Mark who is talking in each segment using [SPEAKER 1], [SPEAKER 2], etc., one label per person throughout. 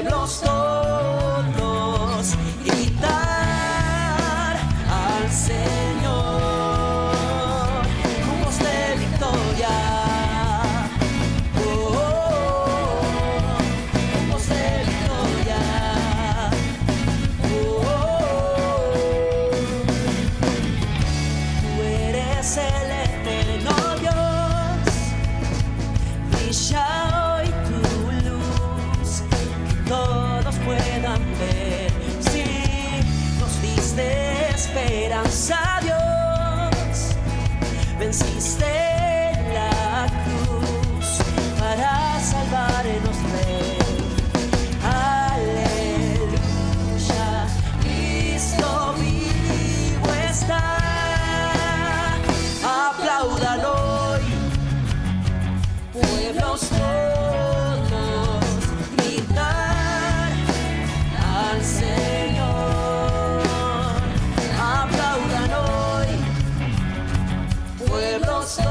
[SPEAKER 1] pueblos todos, gritar al Señor con voz de victoria. Oh, oh, oh, con voz de victoria. Oh, oh, oh. Tú eres el eterno Dios, brilla hoy tu luz, que todos puedan ver. Sí, nos diste esperanza, Dios, venciste la cruz para salvarnos, Rey. Aleluya, Cristo vivo está. Aplaudan hoy, pueblos todos, gritar al Señor. Aplaudan hoy, pueblos todos.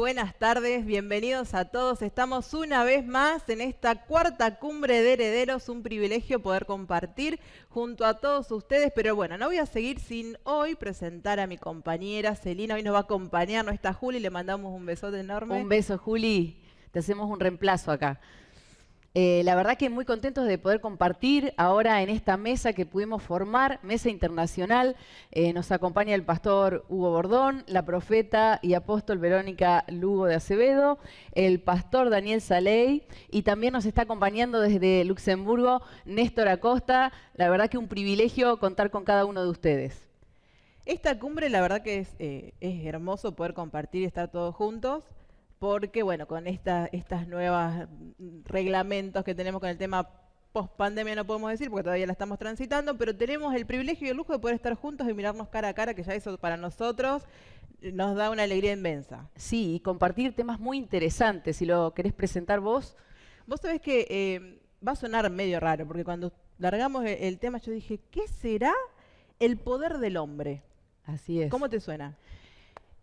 [SPEAKER 2] buenas tardes, bienvenidos a todos. Estamos una vez más en esta cuarta cumbre de herederos, un privilegio poder compartir junto a todos ustedes, pero bueno, no voy a seguir sin hoy presentar a mi compañera Celina. Hoy nos va a acompañar, no está Juli, le mandamos un besote enorme.
[SPEAKER 3] Un beso, Juli, te hacemos un reemplazo acá. La verdad que muy contentos de poder compartir ahora en esta mesa que pudimos formar, mesa internacional. Nos acompaña el pastor Hugo Bordón, la profeta y apóstol Verónica Lugo de Acevedo, el pastor Daniel Saley y también nos está acompañando desde Luxemburgo Néstor Acosta. La verdad que un privilegio contar con cada uno de ustedes.
[SPEAKER 2] Esta cumbre la verdad que es hermoso poder compartir y estar todos juntos. Porque, bueno, con estas nuevas reglamentos que tenemos con el tema post-pandemia no podemos decir, porque todavía la estamos transitando, pero tenemos el privilegio y el lujo de poder estar juntos y mirarnos cara a cara, que ya eso para nosotros nos da una alegría inmensa.
[SPEAKER 3] Sí, y compartir temas muy interesantes. Si lo querés presentar vos.
[SPEAKER 2] Vos sabés que va a sonar medio raro, porque cuando largamos el tema yo dije, ¿qué será el poder del hombre?
[SPEAKER 3] Así es.
[SPEAKER 2] ¿Cómo te suena?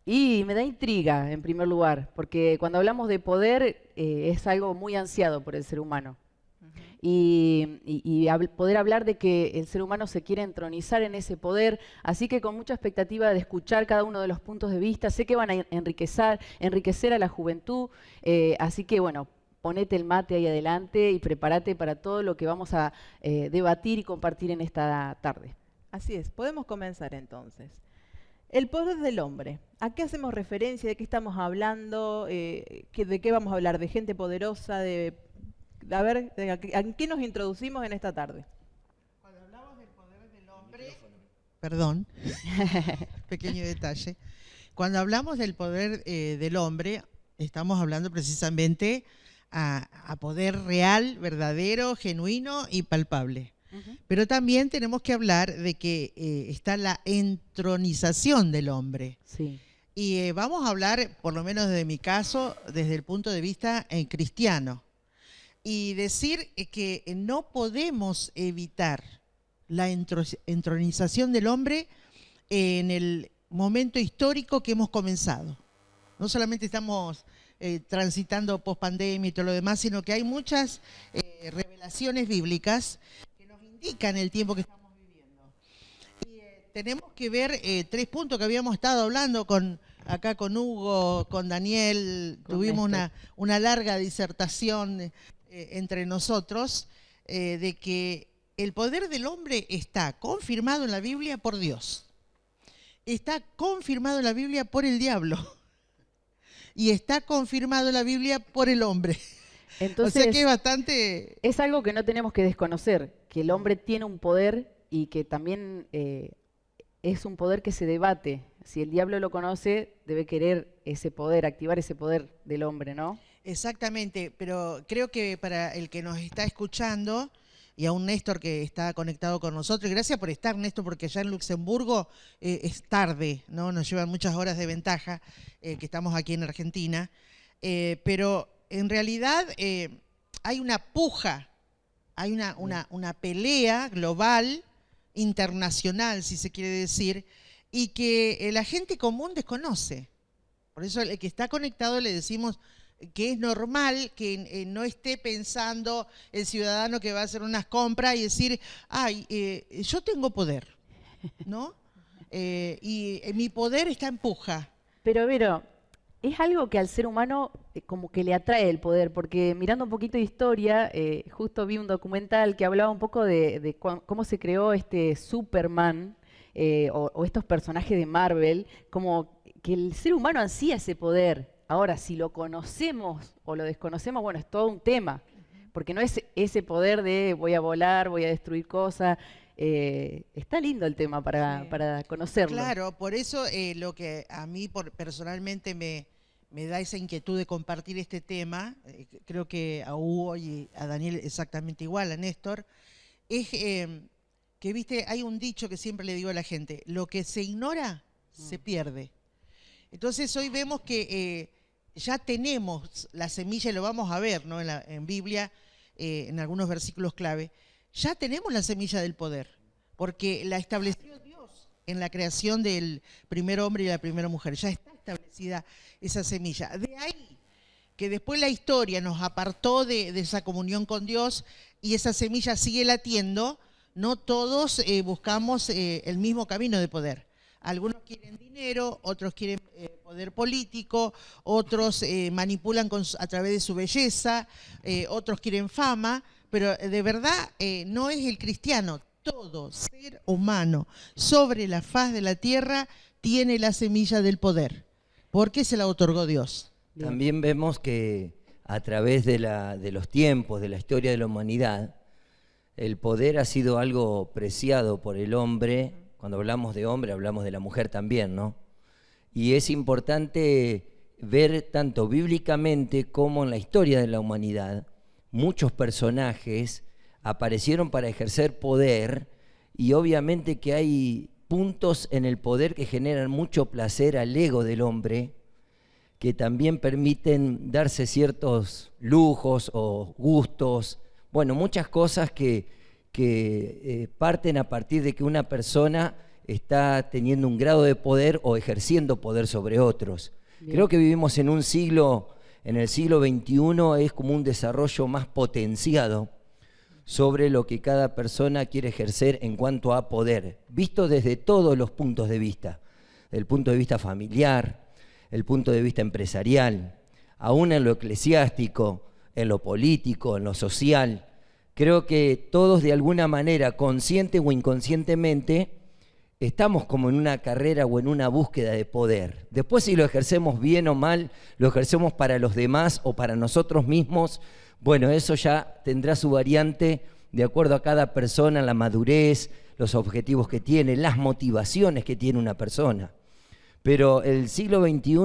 [SPEAKER 3] Y me da intriga, en primer lugar, porque cuando hablamos de poder es algo muy ansiado por el ser humano. Y poder hablar de que el ser humano se quiere entronizar en ese poder, así que con mucha expectativa de escuchar cada uno de los puntos de vista, sé que van a enriquecer a la juventud, así que bueno, ponete el mate ahí adelante y prepárate para todo lo que vamos a debatir y compartir en esta tarde.
[SPEAKER 2] Así es, podemos comenzar entonces. El poder del hombre. ¿A qué hacemos referencia? ¿De qué estamos hablando? ¿De qué vamos a hablar? ¿De gente poderosa? A ver, ¿a qué nos introducimos en esta tarde?
[SPEAKER 4] Cuando hablamos del poder del hombre... Perdón, pequeño detalle. Cuando hablamos del poder del hombre, estamos hablando precisamente a poder real, verdadero, genuino y palpable. Pero también tenemos que hablar de que está la entronización del hombre.
[SPEAKER 3] Sí.
[SPEAKER 4] Y vamos a hablar, por lo menos desde mi caso, desde el punto de vista cristiano. Y decir que no podemos evitar la entronización del hombre en el momento histórico que hemos comenzado. No solamente estamos transitando post-pandemia y todo lo demás, sino que hay muchas revelaciones bíblicas indican el tiempo que estamos viviendo. Y tenemos que ver 3 puntos que habíamos estado hablando acá con Hugo, con Daniel, tuvimos una larga disertación entre nosotros de que el poder del hombre está confirmado en la Biblia por Dios, está confirmado en la Biblia por el diablo y está confirmado en la Biblia por el hombre.
[SPEAKER 3] Entonces,
[SPEAKER 4] o sea que es bastante...
[SPEAKER 3] Es algo que no tenemos que desconocer, que el hombre tiene un poder y que también es un poder que se debate. Si el diablo lo conoce, debe querer ese poder, activar ese poder del hombre, ¿no?
[SPEAKER 4] Exactamente, pero creo que para el que nos está escuchando y a un Néstor que está conectado con nosotros, y gracias por estar, Néstor, porque allá en Luxemburgo es tarde, ¿no? Nos llevan muchas horas de ventaja que estamos aquí en Argentina, pero... En realidad hay una puja, hay una pelea global, internacional, si se quiere decir, y que la gente común desconoce. Por eso el que está conectado le decimos que es normal que no esté pensando el ciudadano que va a hacer unas compras y decir, ay, yo tengo poder, ¿no? Y mi poder está en puja.
[SPEAKER 3] Pero, Vero, es algo que al ser humano como que le atrae el poder, porque mirando un poquito de historia, justo vi un documental que hablaba un poco de cómo se creó este Superman o estos personajes de Marvel, como que el ser humano ansía ese poder. Ahora, si lo conocemos o lo desconocemos, bueno, es todo un tema, porque no es ese poder de voy a volar, voy a destruir cosas. Está lindo el tema para conocerlo.
[SPEAKER 4] Claro, por eso lo que a mí personalmente me da esa inquietud de compartir este tema, creo que a Hugo y a Daniel exactamente igual, a Néstor, es que, viste, hay un dicho que siempre le digo a la gente, lo que se ignora se pierde. Entonces hoy vemos que ya tenemos la semilla, y lo vamos a ver, ¿no? en Biblia, en algunos versículos clave, ya tenemos la semilla del poder, porque la estableció Dios en la creación del primer hombre y la primera mujer, ya está establecida esa semilla. De ahí que después la historia nos apartó de esa comunión con Dios y esa semilla sigue latiendo, no todos buscamos el mismo camino de poder. Algunos quieren dinero, otros quieren poder político, otros manipulan a través de su belleza, otros quieren fama, pero de verdad no es el cristiano. Todo ser humano sobre la faz de la tierra tiene la semilla del poder, porque se la otorgó Dios.
[SPEAKER 3] Bien.
[SPEAKER 5] También vemos que a través de los tiempos, de la historia de la humanidad, el poder ha sido algo preciado por el hombre. Cuando hablamos de hombre, hablamos de la mujer también, ¿no? Y es importante ver tanto bíblicamente como en la historia de la humanidad, muchos personajes aparecieron para ejercer poder, y obviamente que hay puntos en el poder que generan mucho placer al ego del hombre, que también permiten darse ciertos lujos o gustos, bueno, muchas cosas que parten a partir de que una persona está teniendo un grado de poder o ejerciendo poder sobre otros.
[SPEAKER 3] Bien.
[SPEAKER 5] Creo que vivimos en un siglo, en el siglo XXI, es como un desarrollo más potenciado sobre lo que cada persona quiere ejercer en cuanto a poder, visto desde todos los puntos de vista, el punto de vista familiar, el punto de vista empresarial, aún en lo eclesiástico, en lo político, en lo social. Creo que todos de alguna manera, consciente o inconscientemente, estamos como en una carrera o en una búsqueda de poder. Después, si lo ejercemos bien o mal, lo ejercemos para los demás o para nosotros mismos, bueno, eso ya tendrá su variante de acuerdo a cada persona, la madurez, los objetivos que tiene, las motivaciones que tiene una persona. Pero el siglo XXI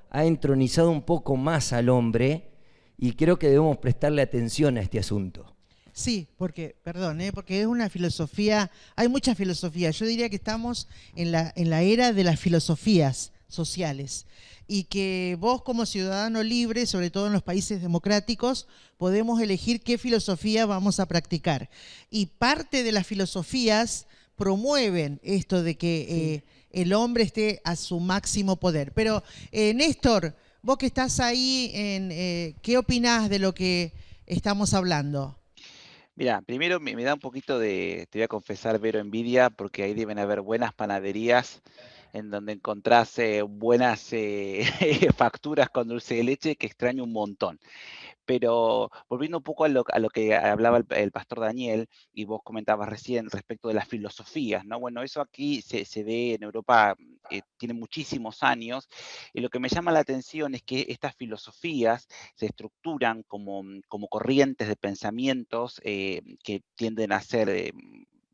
[SPEAKER 5] ha entronizado un poco más al hombre y creo que debemos prestarle atención a este asunto.
[SPEAKER 4] Sí, porque, perdón, porque es una filosofía, hay muchas filosofías. Yo diría que estamos en la era de las filosofías sociales y que vos como ciudadano libre, sobre todo en los países democráticos, podemos elegir qué filosofía vamos a practicar. Y parte de las filosofías promueven esto de que el hombre esté a su máximo poder. Pero, Néstor, vos que estás ahí, ¿qué opinás de lo que estamos hablando?
[SPEAKER 6] Mira, primero me da un poquito de, te voy a confesar, Vero, envidia, porque ahí deben haber buenas panaderías en donde encontrás buenas facturas con dulce de leche que extraño un montón. Pero volviendo un poco a lo que hablaba el pastor Daniel, y vos comentabas recién respecto de las filosofías, ¿no? Bueno, eso aquí se ve en Europa, tiene muchísimos años, y lo que me llama la atención es que estas filosofías se estructuran como corrientes de pensamientos que tienden a ser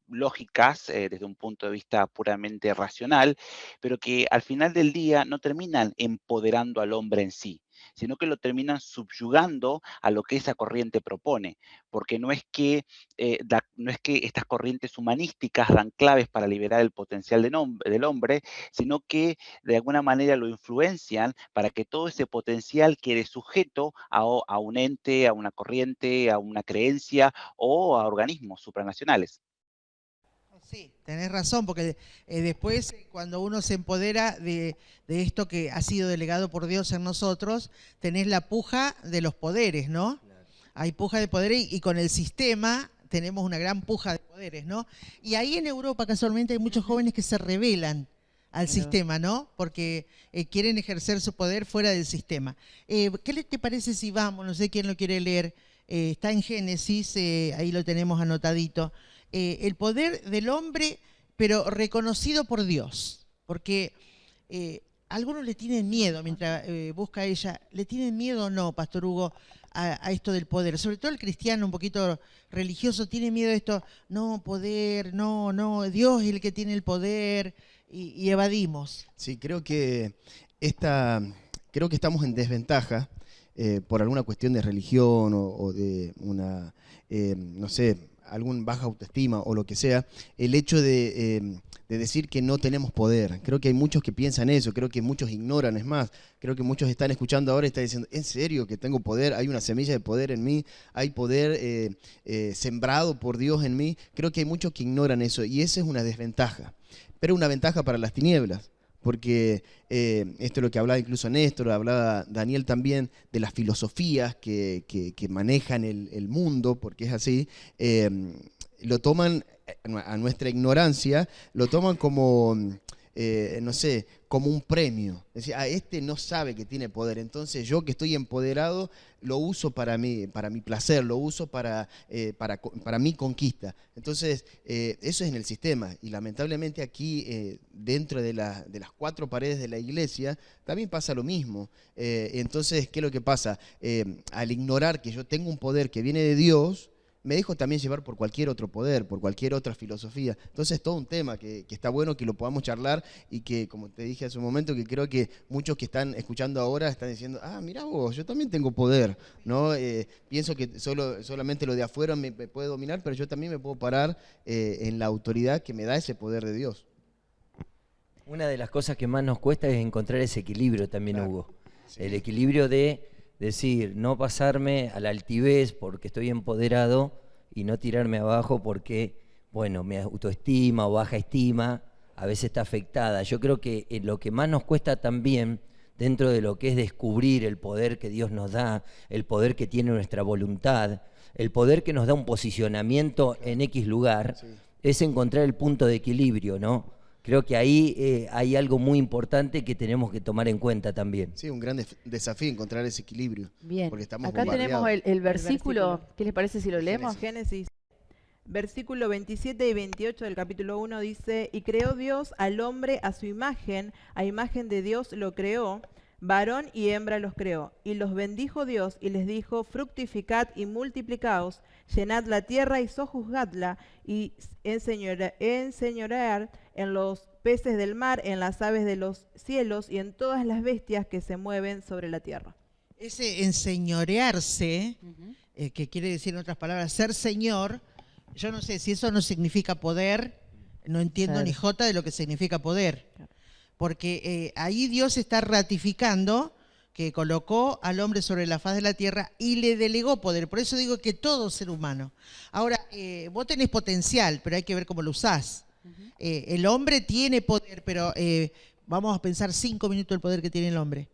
[SPEAKER 6] lógicas desde un punto de vista puramente racional, pero que al final del día no terminan empoderando al hombre en sí, sino que lo terminan subyugando a lo que esa corriente propone, porque no es que estas corrientes humanísticas dan claves para liberar el potencial del hombre, sino que de alguna manera lo influencian para que todo ese potencial quede sujeto a un ente, a una corriente, a una creencia o a organismos supranacionales.
[SPEAKER 4] Sí, tenés razón, porque después cuando uno se empodera de esto que ha sido delegado por Dios en nosotros, tenés la puja de los poderes, ¿no? Claro. Hay puja de poderes y con el sistema tenemos una gran puja de poderes, ¿no? Y ahí en Europa casualmente hay muchos jóvenes que se rebelan al sistema, ¿no? Porque quieren ejercer su poder fuera del sistema. ¿Qué te parece si vamos? No sé quién lo quiere leer. Está en Génesis, ahí lo tenemos anotadito. El poder del hombre, pero reconocido por Dios, porque algunos le tienen miedo, mientras busca ella, ¿le tienen miedo o no, Pastor Hugo, a esto del poder? Sobre todo el cristiano un poquito religioso tiene miedo a esto, no, poder, no, Dios es el que tiene el poder, y evadimos.
[SPEAKER 7] Sí, creo que estamos en desventaja por alguna cuestión de religión o de una, no sé, algún baja autoestima o lo que sea, el hecho de decir que no tenemos poder. Creo que hay muchos que piensan eso, creo que muchos ignoran, es más, creo que muchos están escuchando ahora y están diciendo, ¿en serio que tengo poder? ¿Hay una semilla de poder en mí? ¿Hay poder sembrado por Dios en mí? Creo que hay muchos que ignoran eso y esa es una desventaja, pero una ventaja para las tinieblas, porque esto es lo que hablaba incluso Néstor, hablaba Daniel también, de las filosofías que manejan el mundo, porque es así, lo toman a nuestra ignorancia, lo toman como, no sé, como un premio. Es decir, este no sabe que tiene poder, entonces yo que estoy empoderado lo uso para mi placer, lo uso para mi conquista. Entonces, eso es en el sistema, y lamentablemente aquí, dentro de las 4 paredes de la iglesia, también pasa lo mismo. Entonces, ¿qué es lo que pasa? Al ignorar que yo tengo un poder que viene de Dios, me dejo también llevar por cualquier otro poder, por cualquier otra filosofía. Entonces es todo un tema que está bueno que lo podamos charlar, y que, como te dije hace un momento, que creo que muchos que están escuchando ahora están diciendo, mirá vos, yo también tengo poder, ¿no? Pienso que solamente lo de afuera me puede dominar, pero yo también me puedo parar en la autoridad que me da ese poder de Dios.
[SPEAKER 5] Una de las cosas que más nos cuesta es encontrar ese equilibrio también,
[SPEAKER 7] Claro.
[SPEAKER 5] Hugo.
[SPEAKER 7] Sí.
[SPEAKER 5] El equilibrio de decir, no pasarme a la altivez porque estoy empoderado y no tirarme abajo porque, bueno, mi autoestima o baja estima a veces está afectada. Yo creo que lo que más nos cuesta también, dentro de lo que es descubrir el poder que Dios nos da, el poder que tiene nuestra voluntad, el poder que nos da un posicionamiento en X lugar,
[SPEAKER 7] Sí.
[SPEAKER 5] es encontrar el punto de equilibrio, ¿no? Creo que ahí hay algo muy importante que tenemos que tomar en cuenta también.
[SPEAKER 7] Sí, un gran desafío encontrar ese equilibrio.
[SPEAKER 3] Bien,
[SPEAKER 7] Porque estamos
[SPEAKER 3] acá tenemos
[SPEAKER 7] bombardeados.
[SPEAKER 3] el versículo.
[SPEAKER 2] versículo.
[SPEAKER 3] ¿Qué les parece si lo leemos?
[SPEAKER 2] Génesis, versículo 27 y 28 del capítulo 1 dice, y creó Dios al hombre a su imagen, a imagen de Dios lo creó, varón y hembra los creó. Y los bendijo Dios y les dijo, fructificad y multiplicaos, llenad la tierra y sojuzgadla, y enseñorear en los peces del mar, en las aves de los cielos y en todas las bestias que se mueven sobre la tierra.
[SPEAKER 4] Ese enseñorearse, que quiere decir en otras palabras, ser señor, yo no sé si eso no significa poder, no entiendo
[SPEAKER 3] Claro.
[SPEAKER 4] ni jota de lo que significa poder. Porque ahí Dios está ratificando que colocó al hombre sobre la faz de la tierra y le delegó poder. Por eso digo que todo ser humano. Ahora, vos tenés potencial, pero hay que ver cómo lo usás. El hombre tiene poder, pero vamos a pensar 5 minutos el poder que tiene el hombre.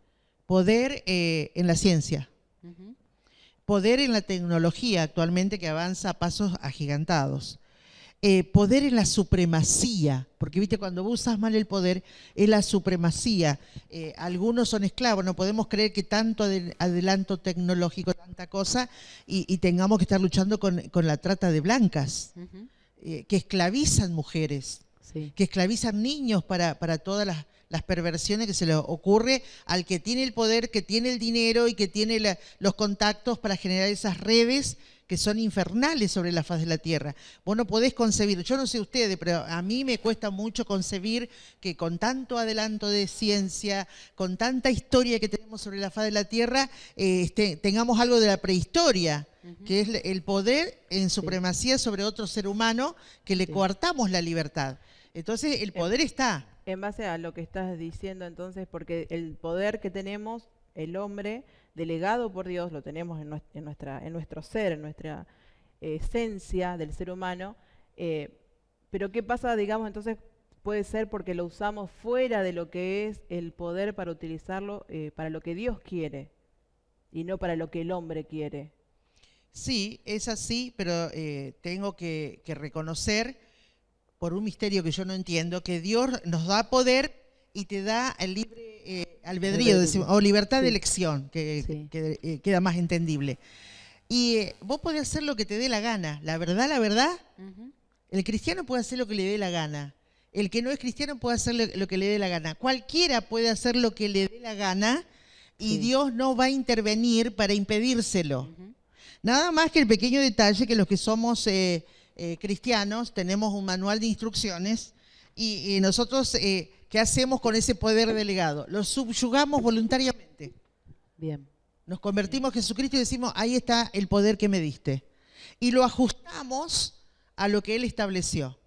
[SPEAKER 4] Poder en la ciencia. Poder en la tecnología actualmente que avanza a pasos agigantados. Poder en la supremacía, porque viste, cuando vos usas mal el poder, es la supremacía. Algunos son esclavos, no podemos creer que tanto adelanto tecnológico, tanta cosa, y tengamos que estar luchando con la trata de blancas, que esclavizan mujeres,
[SPEAKER 3] Sí.
[SPEAKER 4] que esclavizan niños para todas las perversiones que se les ocurre al que tiene el poder, que tiene el dinero y que tiene los contactos para generar esas redes que son infernales sobre la faz de la tierra. Vos no podés concebir, yo no sé ustedes, pero a mí me cuesta mucho concebir que con tanto adelanto de ciencia, con tanta historia que tenemos sobre la faz de la tierra, tengamos algo de la prehistoria, que es el poder en supremacía sobre otro ser humano, que le coartamos la libertad. Entonces el poder está.
[SPEAKER 2] En base a lo que estás diciendo entonces, porque el poder que tenemos, el hombre, delegado por Dios, lo tenemos en nuestro ser, en nuestra esencia del ser humano, pero ¿qué pasa, digamos, entonces puede ser porque lo usamos fuera de lo que es el poder para utilizarlo para lo que Dios quiere y no para lo que el hombre quiere?
[SPEAKER 4] Sí, es así, pero tengo que reconocer, por un misterio que yo no entiendo, que Dios nos da poder y te da el libre albedrío, decimos, o libertad de elección, que queda más entendible. Y vos podés hacer lo que te dé la gana. La verdad, el cristiano puede hacer lo que le dé la gana. El que no es cristiano puede hacer lo que le dé la gana. Cualquiera puede hacer lo que le dé la gana y Dios no va a intervenir para impedírselo. Nada más que el pequeño detalle que los que somos cristianos tenemos un manual de instrucciones y nosotros, ¿qué hacemos con ese poder delegado? Lo subyugamos voluntariamente.
[SPEAKER 3] Bien.
[SPEAKER 4] Nos convertimos a Jesucristo y decimos, ahí está el poder que me diste. Y lo ajustamos a lo que Él estableció.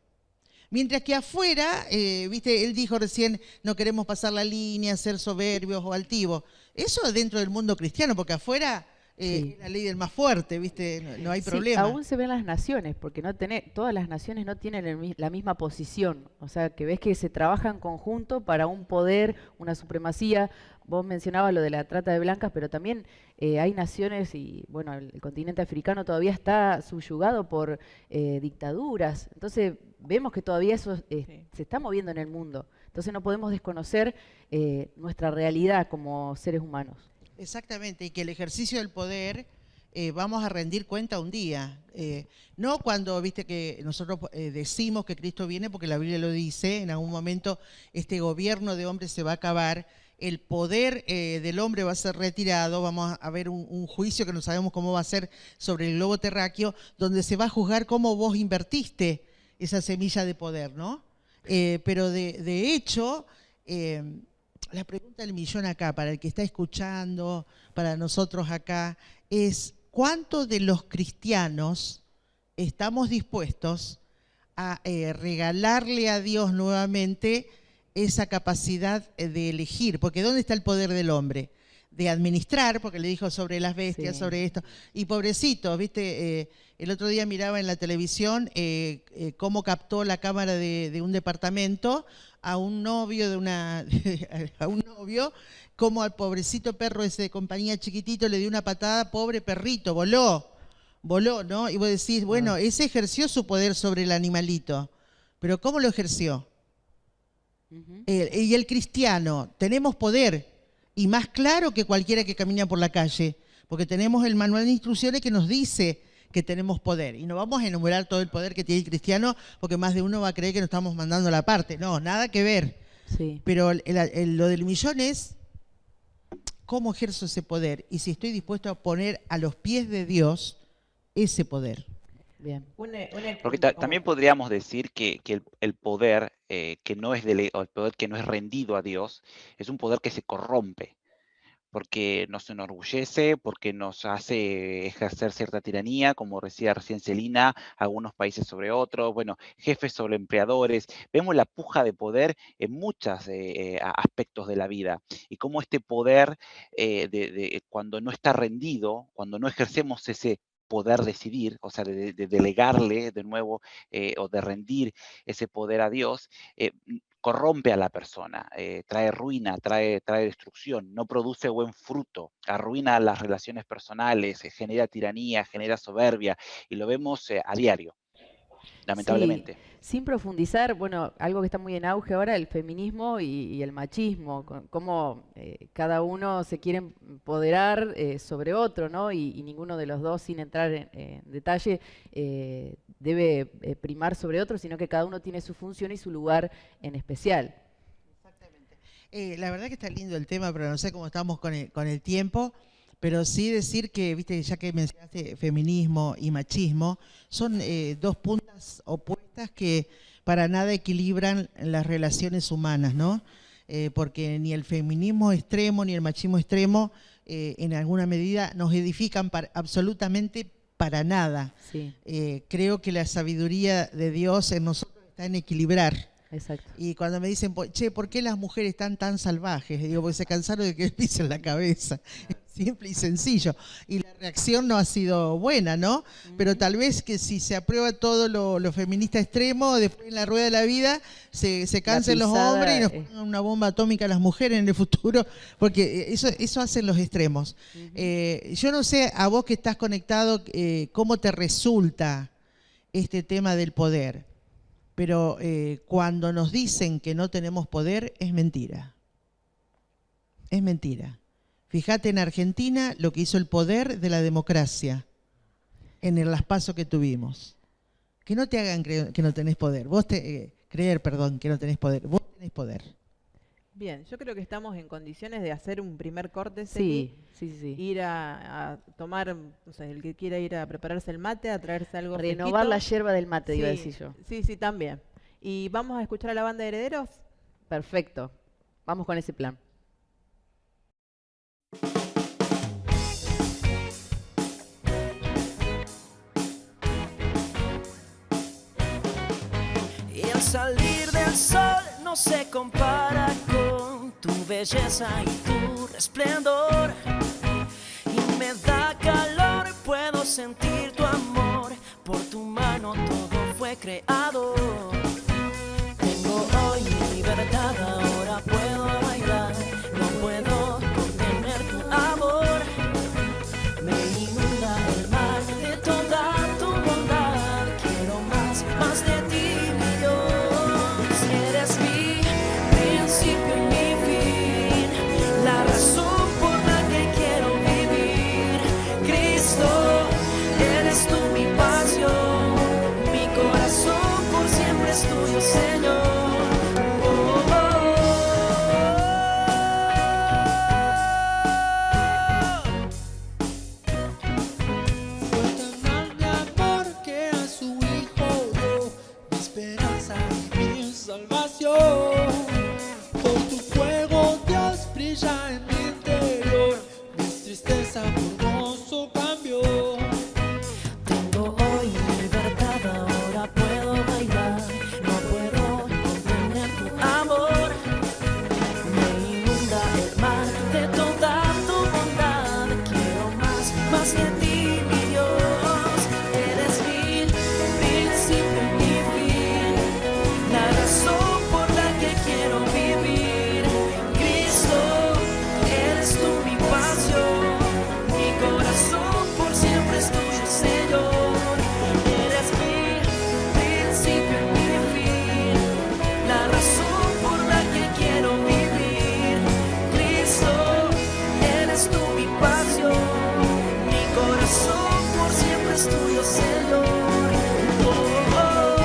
[SPEAKER 4] Mientras que afuera, viste, Él dijo recién, no queremos pasar la línea, ser soberbios o altivos. Eso dentro del mundo cristiano, porque afuera
[SPEAKER 3] Sí.
[SPEAKER 4] es la ley del más fuerte, ¿viste? No hay
[SPEAKER 3] Sí,
[SPEAKER 4] problema.
[SPEAKER 3] aún se ven las naciones, porque todas las naciones no tienen la misma posición. O sea, que ves que se trabaja en conjunto para un poder, una supremacía. Vos mencionabas lo de la trata de blancas, pero también hay naciones y, bueno, el continente africano todavía está subyugado por dictaduras. Entonces, vemos que todavía eso
[SPEAKER 2] Sí.
[SPEAKER 3] se está moviendo en el mundo. Entonces, no podemos desconocer nuestra realidad como seres humanos.
[SPEAKER 4] Exactamente, y que el ejercicio del poder vamos a rendir cuenta un día. No cuando, viste, que nosotros decimos que Cristo viene, porque la Biblia lo dice, en algún momento este gobierno de hombres se va a acabar, el poder del hombre va a ser retirado, vamos a ver un juicio que no sabemos cómo va a ser sobre el globo terráqueo, donde se va a juzgar cómo vos invertiste esa semilla de poder, ¿no? Pero de hecho... la pregunta del millón acá, para el que está escuchando, para nosotros acá, es ¿cuántos de los cristianos estamos dispuestos a regalarle a Dios nuevamente esa capacidad de elegir? Porque ¿dónde está el poder del hombre? De administrar, porque le dijo sobre las bestias,
[SPEAKER 3] Sí.
[SPEAKER 4] sobre esto. Y pobrecito, ¿viste? El otro día miraba en la televisión cómo captó la cámara de un departamento a un novio a un novio, como al pobrecito perro ese de compañía chiquitito le dio una patada, pobre perrito, voló, ¿no? Y vos decís, bueno, ese ejerció su poder sobre el animalito, pero ¿cómo lo ejerció?
[SPEAKER 3] Ujú.
[SPEAKER 4] Y el cristiano, tenemos poder, y más claro que cualquiera que camina por la calle, porque tenemos el manual de instrucciones que nos dice que tenemos poder. Y no vamos a enumerar todo el poder que tiene el cristiano, porque más de uno va a creer que nos estamos mandando a la parte. No, nada que ver.
[SPEAKER 3] Sí.
[SPEAKER 4] Pero lo del millón es cómo ejerzo ese poder y si estoy dispuesto a poner a los pies de Dios ese poder.
[SPEAKER 3] Bien.
[SPEAKER 6] Porque también podríamos decir que el poder que no es o el poder que no es rendido a Dios es un poder que se corrompe, porque nos enorgullece, porque nos hace ejercer cierta tiranía, como decía recién Celina, algunos países sobre otros, bueno, jefes sobre empleadores. Vemos la puja de poder en muchos aspectos de la vida y cómo este poder, cuando no está rendido, cuando no ejercemos ese poder decidir, o sea, de delegarle de nuevo o de rendir ese poder a Dios, corrompe a la persona, trae ruina, trae destrucción, no produce buen fruto, arruina las relaciones personales, genera tiranía, genera soberbia, y lo vemos a diario, lamentablemente.
[SPEAKER 3] Sí, sin profundizar, bueno, algo que está muy en auge ahora, el feminismo y el machismo, cómo cada uno se quiere empoderar sobre otro, ¿no? Y ninguno de los dos, sin entrar en detalle, debe primar sobre otro, sino que cada uno tiene su función y su lugar en especial.
[SPEAKER 4] La verdad que está lindo el tema, pero no sé cómo estamos con el tiempo. Pero sí decir que, viste, ya que mencionaste feminismo y machismo, son dos puntas opuestas que para nada equilibran las relaciones humanas, ¿no? Porque ni el feminismo extremo ni el machismo extremo en alguna medida nos edifican absolutamente para nada.
[SPEAKER 3] Sí,
[SPEAKER 4] Creo que la sabiduría de Dios en nosotros está en equilibrar.
[SPEAKER 3] exacto.
[SPEAKER 4] Y cuando me dicen, che, ¿por qué las mujeres están tan salvajes? Digo, porque se cansaron de que les pisen la cabeza. Simple y sencillo. Y la reacción no ha sido buena, ¿no? Pero tal vez que si se aprueba todo lo feminista extremo, después en la rueda de la vida se cansen los
[SPEAKER 3] pisada,
[SPEAKER 4] hombres y nos pongan una bomba atómica a las mujeres en el futuro, porque eso hacen los extremos. Yo no sé, a vos que estás conectado, cómo te resulta este tema del poder. Pero cuando nos dicen que no tenemos poder, es mentira. Es mentira. Fíjate en Argentina lo que hizo el poder de la democracia en las PASO que tuvimos. Que no te hagan creer que no tenés poder. Creer que no tenés poder. Vos tenés poder.
[SPEAKER 2] Bien, yo creo que estamos en condiciones de hacer un primer corte,
[SPEAKER 3] Sí, sí.
[SPEAKER 2] ir a tomar, no sé, el que quiera ir a prepararse el mate, a traerse algo
[SPEAKER 3] Renovar la
[SPEAKER 2] fresquito.
[SPEAKER 3] yerba del mate, iba a
[SPEAKER 2] Sí,
[SPEAKER 3] decir yo.
[SPEAKER 2] sí, también. Y vamos a escuchar a la banda de Herederos.
[SPEAKER 3] Perfecto. Vamos con ese plan.
[SPEAKER 1] Y el salir del sol no se compara con tu belleza y tu resplendor. Y me da calor, puedo sentir tu amor, por tu mano todo fue creado. Tengo hoy mi libertad, ahora puedo bailar, no puedo contener tu amor. Me inunda el mar de toda tu bondad, quiero más de ti, mi Dios. Eres mi principio y mi fin, la razón por la que quiero vivir. Cristo, eres tú mi pasión, mi corazón por siempre es tuyo, Señor.
[SPEAKER 8] Fue tan grande amor que a su Hijo dio, mi esperanza y mi salvación. Por tu fuego, Dios, brilla en mi interior, mi tristeza por gozo cambió.
[SPEAKER 1] Tengo hoy libertad, ahora puedo bailar, no puedo contener tu amor. Me inunda el mar de toda tu bondad, quiero más de ti, mi Dios. Eres mi principio y mi fin, la razón por la que quiero vivir. Cristo, eres tú mi pasión, mi corazón por siempre es tuyo, Señor. Eres mi principio y mi fin, la razón por la que quiero vivir. Cristo, eres tú mi pasión, mi corazón por siempre es tuyo, Señor. Oh, oh, oh.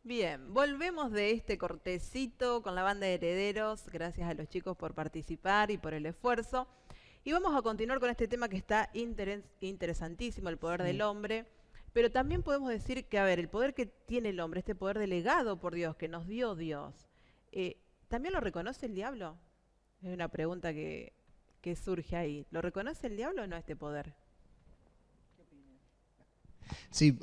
[SPEAKER 2] Bien, volvemos de este cortecito con la banda de Herederos. Gracias a los chicos por participar y por el esfuerzo. Y vamos a continuar con este tema que está interesantísimo, el poder del hombre. Pero también podemos decir que, a ver, el poder que tiene el hombre, este poder delegado por Dios, que nos dio Dios, ¿también lo reconoce el diablo? Es una pregunta que surge ahí. ¿Lo reconoce el diablo o no este poder?
[SPEAKER 7] Sí,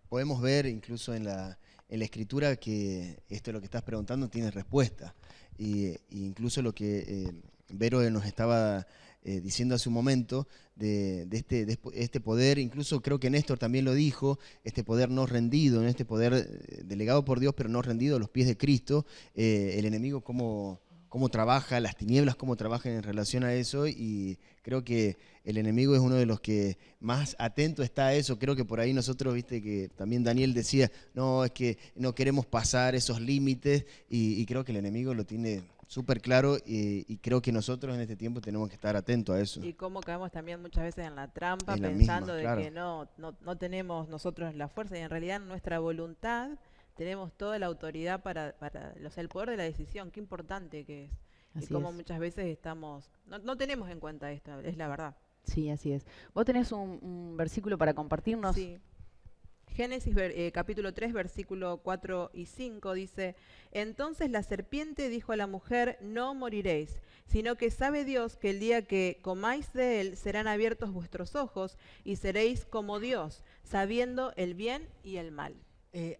[SPEAKER 7] podemos ver incluso en la escritura que esto es lo que estás preguntando tiene respuesta. Y incluso lo que Vero nos estaba diciendo hace un momento de este poder, incluso creo que Néstor también lo dijo, este poder no rendido, este poder delegado por Dios pero no rendido a los pies de Cristo, el enemigo cómo trabaja, las tinieblas cómo trabajan en relación a eso, y creo que el enemigo es uno de los que más atento está a eso. Creo que por ahí nosotros, viste que también Daniel decía, no, es que no queremos pasar esos límites, y creo que el enemigo lo tiene súper claro, y creo que nosotros en este tiempo tenemos que estar atentos a eso.
[SPEAKER 2] Y cómo caemos también muchas veces en la trampa,
[SPEAKER 7] En la
[SPEAKER 2] pensando
[SPEAKER 7] misma, claro.
[SPEAKER 2] de que no tenemos nosotros la fuerza, y en realidad en nuestra voluntad tenemos toda la autoridad para o sea, el poder de la decisión, qué importante que es.
[SPEAKER 3] Así
[SPEAKER 2] y como
[SPEAKER 3] es.
[SPEAKER 2] muchas veces no tenemos en cuenta esto, es la verdad.
[SPEAKER 3] Sí, así es. ¿Vos tenés un versículo para compartirnos?
[SPEAKER 2] Sí. Génesis capítulo 3, versículo 4 y 5 dice: Entonces la serpiente dijo a la mujer, no moriréis, sino que sabe Dios que el día que comáis de él serán abiertos vuestros ojos y seréis como Dios, sabiendo el bien y el mal.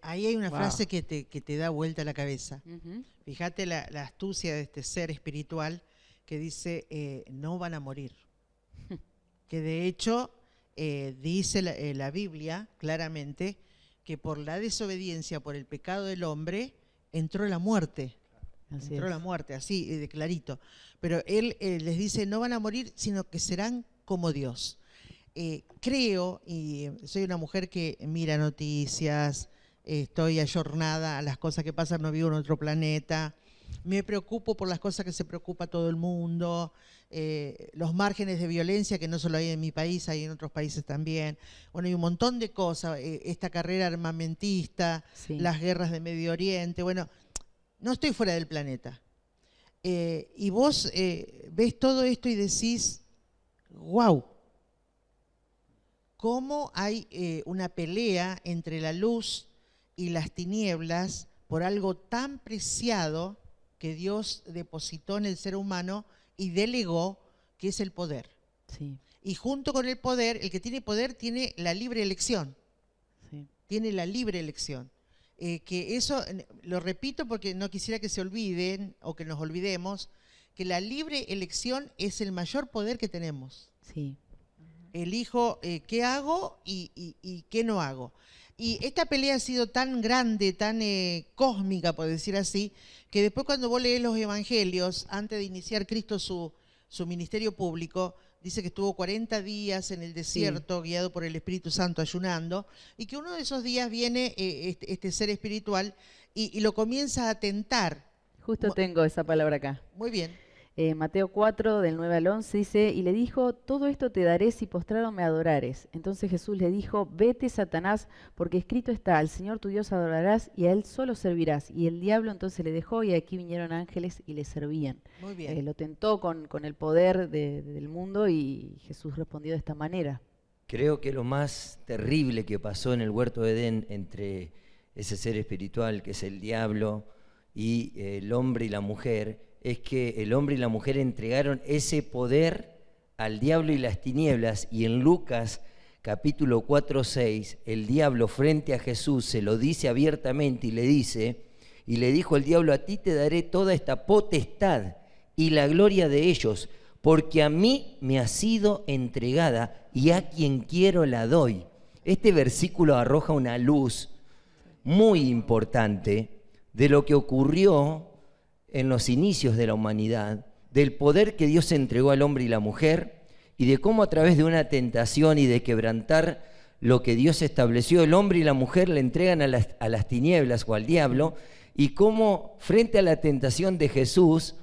[SPEAKER 4] Ahí hay una
[SPEAKER 3] Wow.
[SPEAKER 4] frase que te da vuelta la cabeza.
[SPEAKER 3] Ujú.
[SPEAKER 4] Fíjate la astucia de este ser espiritual que dice, no van a morir. Que de hecho dice la Biblia claramente que por la desobediencia, por el pecado del hombre, entró la muerte.
[SPEAKER 3] Así
[SPEAKER 4] Entró
[SPEAKER 3] es.
[SPEAKER 4] la muerte, así de clarito. Pero él les dice, no van a morir, sino que serán como Dios. Creo, y soy una mujer que mira noticias, estoy ayornada a las cosas que pasan, no vivo en otro planeta, me preocupo por las cosas que se preocupa todo el mundo, los márgenes de violencia que no solo hay en mi país, hay en otros países también. Bueno, hay un montón de cosas, esta carrera armamentista,
[SPEAKER 3] Sí.
[SPEAKER 4] las guerras de Medio Oriente, bueno, no estoy fuera del planeta. Y vos ves todo esto y decís, wow, cómo hay una pelea entre la luz y las tinieblas por algo tan preciado que Dios depositó en el ser humano y delegó, que es el poder.
[SPEAKER 3] Sí,
[SPEAKER 4] Y junto con el poder, el que tiene poder tiene la libre elección.
[SPEAKER 3] sí.
[SPEAKER 4] Tiene la libre elección. Que eso, lo repito porque no quisiera que se olviden o que nos olvidemos, que la libre elección es el mayor poder que tenemos.
[SPEAKER 3] Sí.
[SPEAKER 4] Elijo qué hago y qué no hago. Y esta pelea ha sido tan grande, tan cósmica, por decir así, que después cuando vos lees los evangelios, antes de iniciar Cristo su ministerio público, dice que estuvo 40 días en el desierto, guiado por el Espíritu Santo, ayunando, y que uno de esos días viene este ser espiritual y lo comienza a tentar.
[SPEAKER 3] Justo tengo esa palabra acá.
[SPEAKER 4] Muy bien.
[SPEAKER 3] Mateo 4, del 9 al 11, dice, y le dijo, todo esto te daré si postrado me adorares. Entonces Jesús le dijo, vete, Satanás, porque escrito está, al Señor tu Dios adorarás y a Él solo servirás. Y el diablo entonces le dejó y aquí vinieron ángeles y le servían.
[SPEAKER 4] Muy bien.
[SPEAKER 3] Lo tentó con el poder del mundo y Jesús respondió de esta manera.
[SPEAKER 5] Creo que lo más terrible que pasó en el huerto de Edén entre ese ser espiritual que es el diablo y el hombre y la mujer es que el hombre y la mujer entregaron ese poder al diablo y las tinieblas, y en Lucas capítulo 4:6 el diablo frente a Jesús se lo dice abiertamente y le dice, y le dijo el diablo, a ti te daré toda esta potestad y la gloria de ellos, porque a mí me ha sido entregada y a quien quiero la doy. Este versículo arroja una luz muy importante de lo que ocurrió en los inicios de la humanidad, del poder que Dios entregó al hombre y la mujer, y de cómo a través de una tentación y de quebrantar lo que Dios estableció, el hombre y la mujer le entregan a las tinieblas o al diablo, y cómo frente a la tentación de Jesús,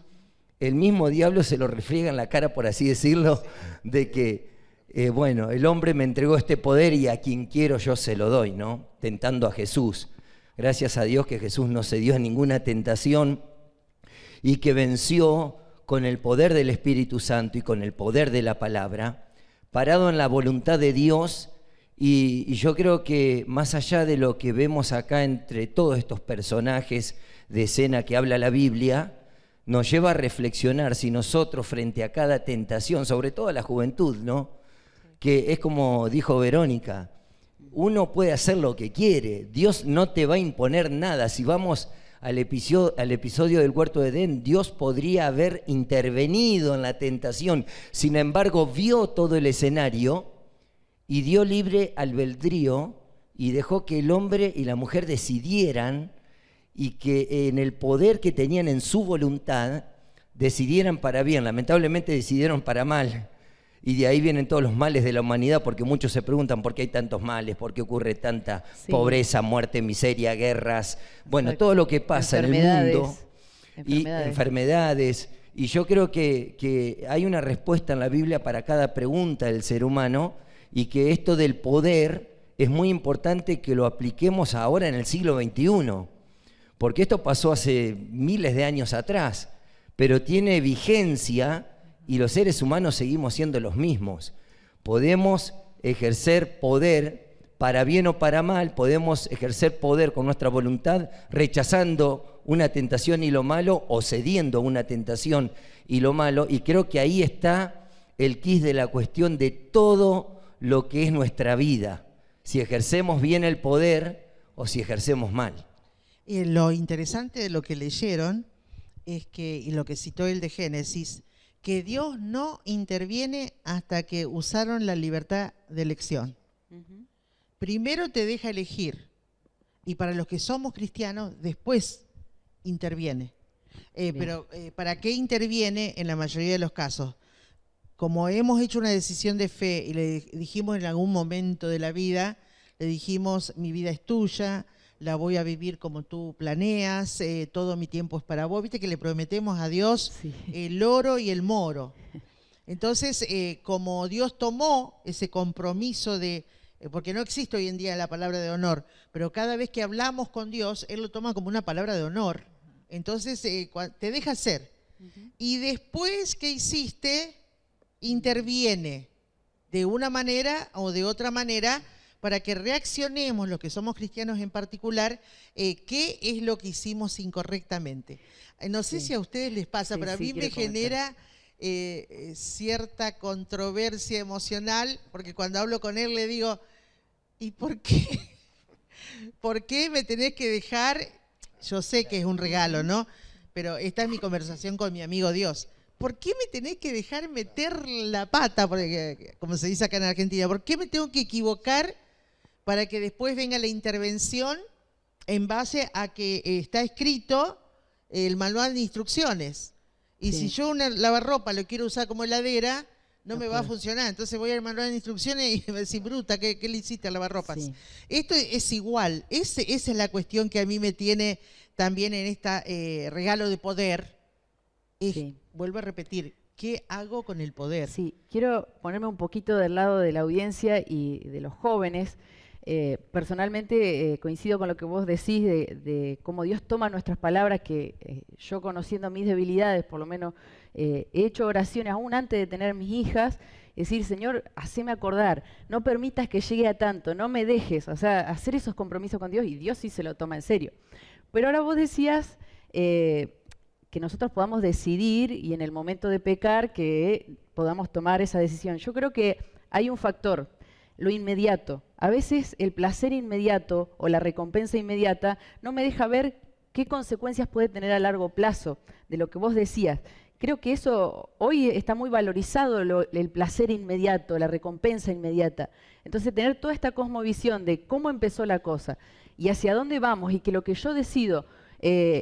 [SPEAKER 5] el mismo diablo se lo refriega en la cara, por así decirlo, de que, bueno, el hombre me entregó este poder y a quien quiero yo se lo doy, ¿no? Tentando a Jesús. Gracias a Dios que Jesús no cedió a ninguna tentación y que venció con el poder del Espíritu Santo y con el poder de la palabra, parado en la voluntad de Dios. Y yo creo que más allá de lo que vemos acá entre todos estos personajes de escena que habla la Biblia, nos lleva a reflexionar si nosotros frente a cada tentación, sobre todo a la juventud, ¿no? Que es como dijo Verónica, uno puede hacer lo que quiere, Dios no te va a imponer nada. Si vamos al episodio del huerto de Edén, Dios podría haber intervenido en la tentación, sin embargo vio todo el escenario y dio libre albedrío y dejó que el hombre y la mujer decidieran, y que en el poder que tenían en su voluntad decidieran para bien. Lamentablemente decidieron para mal, y de ahí vienen todos los males de la humanidad, porque muchos se preguntan por qué hay tantos males, por qué ocurre tanta pobreza, muerte, miseria, guerras, bueno,
[SPEAKER 3] Exacto.
[SPEAKER 5] todo lo que pasa en el mundo, y enfermedades. Y yo creo que hay una respuesta en la Biblia para cada pregunta del ser humano, y que esto del poder es muy importante que lo apliquemos ahora en el siglo XXI, porque esto pasó hace miles de años atrás, pero tiene vigencia y los seres humanos seguimos siendo los mismos. Podemos ejercer poder para bien o para mal, podemos ejercer poder con nuestra voluntad, rechazando una tentación y lo malo, o cediendo a una tentación y lo malo, y creo que ahí está el quid de la cuestión de todo lo que es nuestra vida, si ejercemos bien el poder o si ejercemos mal.
[SPEAKER 4] Lo interesante de lo que leyeron es que, y lo que citó el de Génesis, que Dios no interviene hasta que usaron la libertad de elección. Primero te deja elegir, y para los que somos cristianos, después interviene. Pero ¿para qué interviene en la mayoría de los casos? Como hemos hecho una decisión de fe y le dijimos en algún momento de la vida, le dijimos, mi vida es tuya, la voy a vivir como tú planeas, todo mi tiempo es para vos. Viste que le prometemos a Dios el oro y el moro. Entonces, como Dios tomó ese compromiso de, porque no existe hoy en día la palabra de honor, pero cada vez que hablamos con Dios, Él lo toma como una palabra de honor. Entonces, te deja hacer. Y después que hiciste, interviene de una manera o de otra manera, para que reaccionemos, los que somos cristianos en particular, qué es lo que hicimos incorrectamente. No sé si a ustedes les pasa,
[SPEAKER 3] Sí,
[SPEAKER 4] pero a
[SPEAKER 3] sí,
[SPEAKER 4] mí me
[SPEAKER 3] quiero comentar.
[SPEAKER 4] genera cierta controversia emocional, porque cuando hablo con él le digo, ¿y por qué? ¿Por qué me tenés que dejar? Yo sé que es un regalo, ¿no? Pero esta es mi conversación con mi amigo Dios. ¿Por qué me tenés que dejar meter la pata? Porque, como se dice acá en Argentina, ¿por qué me tengo que equivocar para que después venga la intervención en base a que está escrito el manual de instrucciones? Y
[SPEAKER 3] Sí.
[SPEAKER 4] si yo una lavarropa lo quiero usar como heladera, no
[SPEAKER 3] No
[SPEAKER 4] me va a
[SPEAKER 3] puede.
[SPEAKER 4] funcionar. Entonces voy al manual de instrucciones y me va a decir, bruta, ¿qué le hiciste al lavarropas?
[SPEAKER 3] Sí.
[SPEAKER 4] Esto es igual. Esa es la cuestión que a mí me tiene también en este regalo de poder.
[SPEAKER 3] Sí.
[SPEAKER 4] Vuelvo a repetir, ¿qué hago con el poder?
[SPEAKER 3] Sí, quiero ponerme un poquito del lado de la audiencia y de los jóvenes. Personalmente coincido con lo que vos decís de cómo Dios toma nuestras palabras, que yo conociendo mis debilidades, por lo menos he hecho oraciones aún antes de tener mis hijas, decir, Señor, haceme acordar, no permitas que llegue a tanto, no me dejes, o sea, hacer esos compromisos con Dios, y Dios sí se lo toma en serio. Pero ahora vos decías que nosotros podamos decidir y en el momento de pecar que podamos tomar esa decisión. Yo creo que hay un factor, lo inmediato. A veces el placer inmediato o la recompensa inmediata no me deja ver qué consecuencias puede tener a largo plazo de lo que vos decías. Creo que eso hoy está muy valorizado, el placer inmediato, la recompensa inmediata. Entonces tener toda esta cosmovisión de cómo empezó la cosa y hacia dónde vamos y que lo que yo decido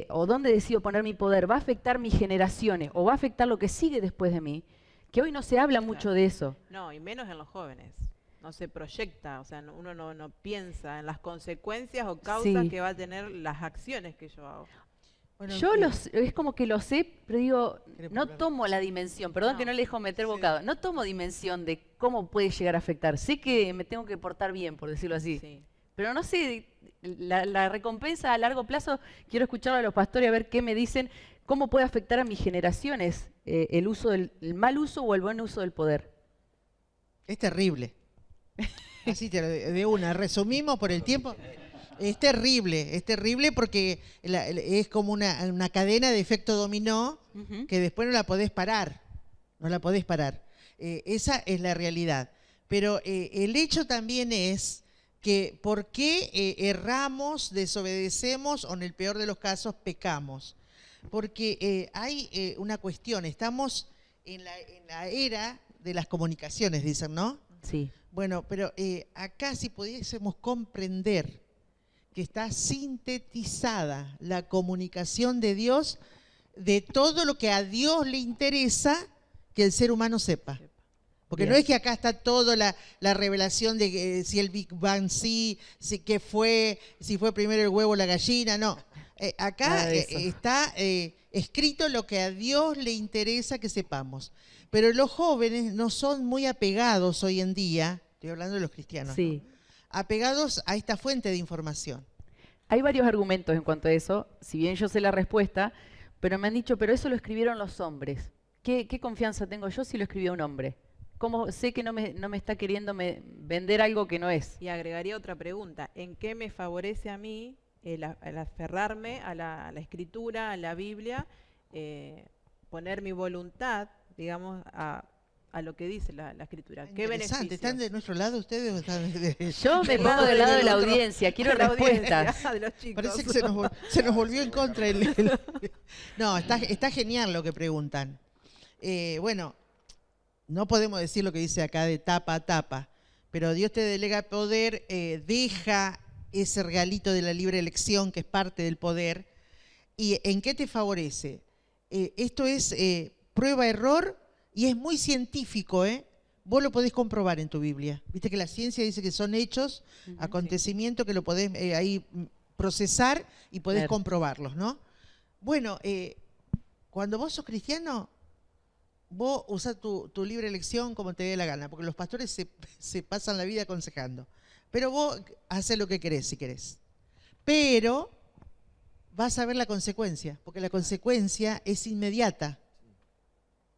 [SPEAKER 3] o dónde decido poner mi poder va a afectar mis generaciones o va a afectar lo que sigue después de mí, que hoy no se habla mucho de eso.
[SPEAKER 2] No, y menos en los jóvenes. No se proyecta, o sea, uno no piensa en las consecuencias o causas
[SPEAKER 3] Sí.
[SPEAKER 2] que va a tener las acciones que yo hago.
[SPEAKER 4] Bueno,
[SPEAKER 3] Yo es como que lo sé, pero digo,
[SPEAKER 4] ¿Querés
[SPEAKER 3] no
[SPEAKER 4] volver?
[SPEAKER 3] tomo la dimensión, perdón
[SPEAKER 2] No.
[SPEAKER 3] que no le dejo meter bocado, no tomo dimensión de cómo puede llegar a afectar. Sé que me tengo que portar bien, por decirlo así,
[SPEAKER 2] Sí.
[SPEAKER 3] pero no sé, la recompensa a largo plazo, quiero escuchar a los pastores a ver qué me dicen, cómo puede afectar a mis generaciones el mal uso o el buen uso del poder.
[SPEAKER 4] Es terrible. Así de una, resumimos por el tiempo. Es terrible porque es como una cadena de efecto dominó
[SPEAKER 3] Ujú.
[SPEAKER 4] que después no la podés parar. No la podés parar. Esa es la realidad. Pero el hecho también es que por qué erramos, desobedecemos o en el peor de los casos pecamos. Porque hay una cuestión, estamos en la era de las comunicaciones, dicen, ¿no?
[SPEAKER 3] Sí,
[SPEAKER 4] Bueno, pero acá si pudiésemos comprender que está sintetizada la comunicación de Dios de todo lo que a Dios le interesa que el ser humano sepa. Porque no
[SPEAKER 3] Bien.
[SPEAKER 4] es que acá está toda la revelación de que, si el Big Bang sí, si fue primero el huevo o la gallina, no. Acá
[SPEAKER 3] Nada de eso.
[SPEAKER 4] está escrito lo que a Dios le interesa que sepamos. Pero los jóvenes no son muy apegados hoy en día, estoy hablando de los cristianos,
[SPEAKER 3] sí.
[SPEAKER 4] ¿no? Apegados a esta fuente de información.
[SPEAKER 3] Hay varios argumentos en cuanto a eso, si bien yo sé la respuesta, pero me han dicho, pero eso lo escribieron los hombres. ¿Qué confianza tengo yo si lo escribió un hombre? ¿Cómo sé que no me está queriendo vender algo que no es?
[SPEAKER 2] Y agregaría otra pregunta, ¿en qué me favorece a mí el aferrarme a la escritura, a la Biblia, poner mi voluntad, digamos, a lo que dice la escritura? ¿Qué
[SPEAKER 4] Interesante.
[SPEAKER 2] beneficios?
[SPEAKER 4] ¿Están de nuestro lado ustedes o están de...
[SPEAKER 3] Yo me
[SPEAKER 2] Del
[SPEAKER 3] pongo
[SPEAKER 2] lado
[SPEAKER 3] del lado de la
[SPEAKER 4] otro.
[SPEAKER 3] audiencia, quiero
[SPEAKER 2] De la audiencia,
[SPEAKER 3] respuestas.
[SPEAKER 2] de los chicos.
[SPEAKER 4] Parece que se nos volvió en contra No, está genial lo que preguntan. Bueno, no podemos decir lo que dice acá de tapa a tapa, pero Dios te delega poder, deja ese regalito de la libre elección que es parte del poder. ¿Y en qué te favorece? Esto es prueba-error y es muy científico, ¿eh? Vos lo podés comprobar en tu Biblia. Viste que la ciencia dice que son hechos, acontecimientos que lo podés ahí procesar y podés
[SPEAKER 3] Claro.
[SPEAKER 4] comprobarlos, ¿no? Bueno, cuando vos sos cristiano, vos usás tu libre elección como te dé la gana, porque los pastores se pasan la vida aconsejando. Pero vos haces lo que querés, si querés. Pero vas a ver la consecuencia, porque la consecuencia es inmediata.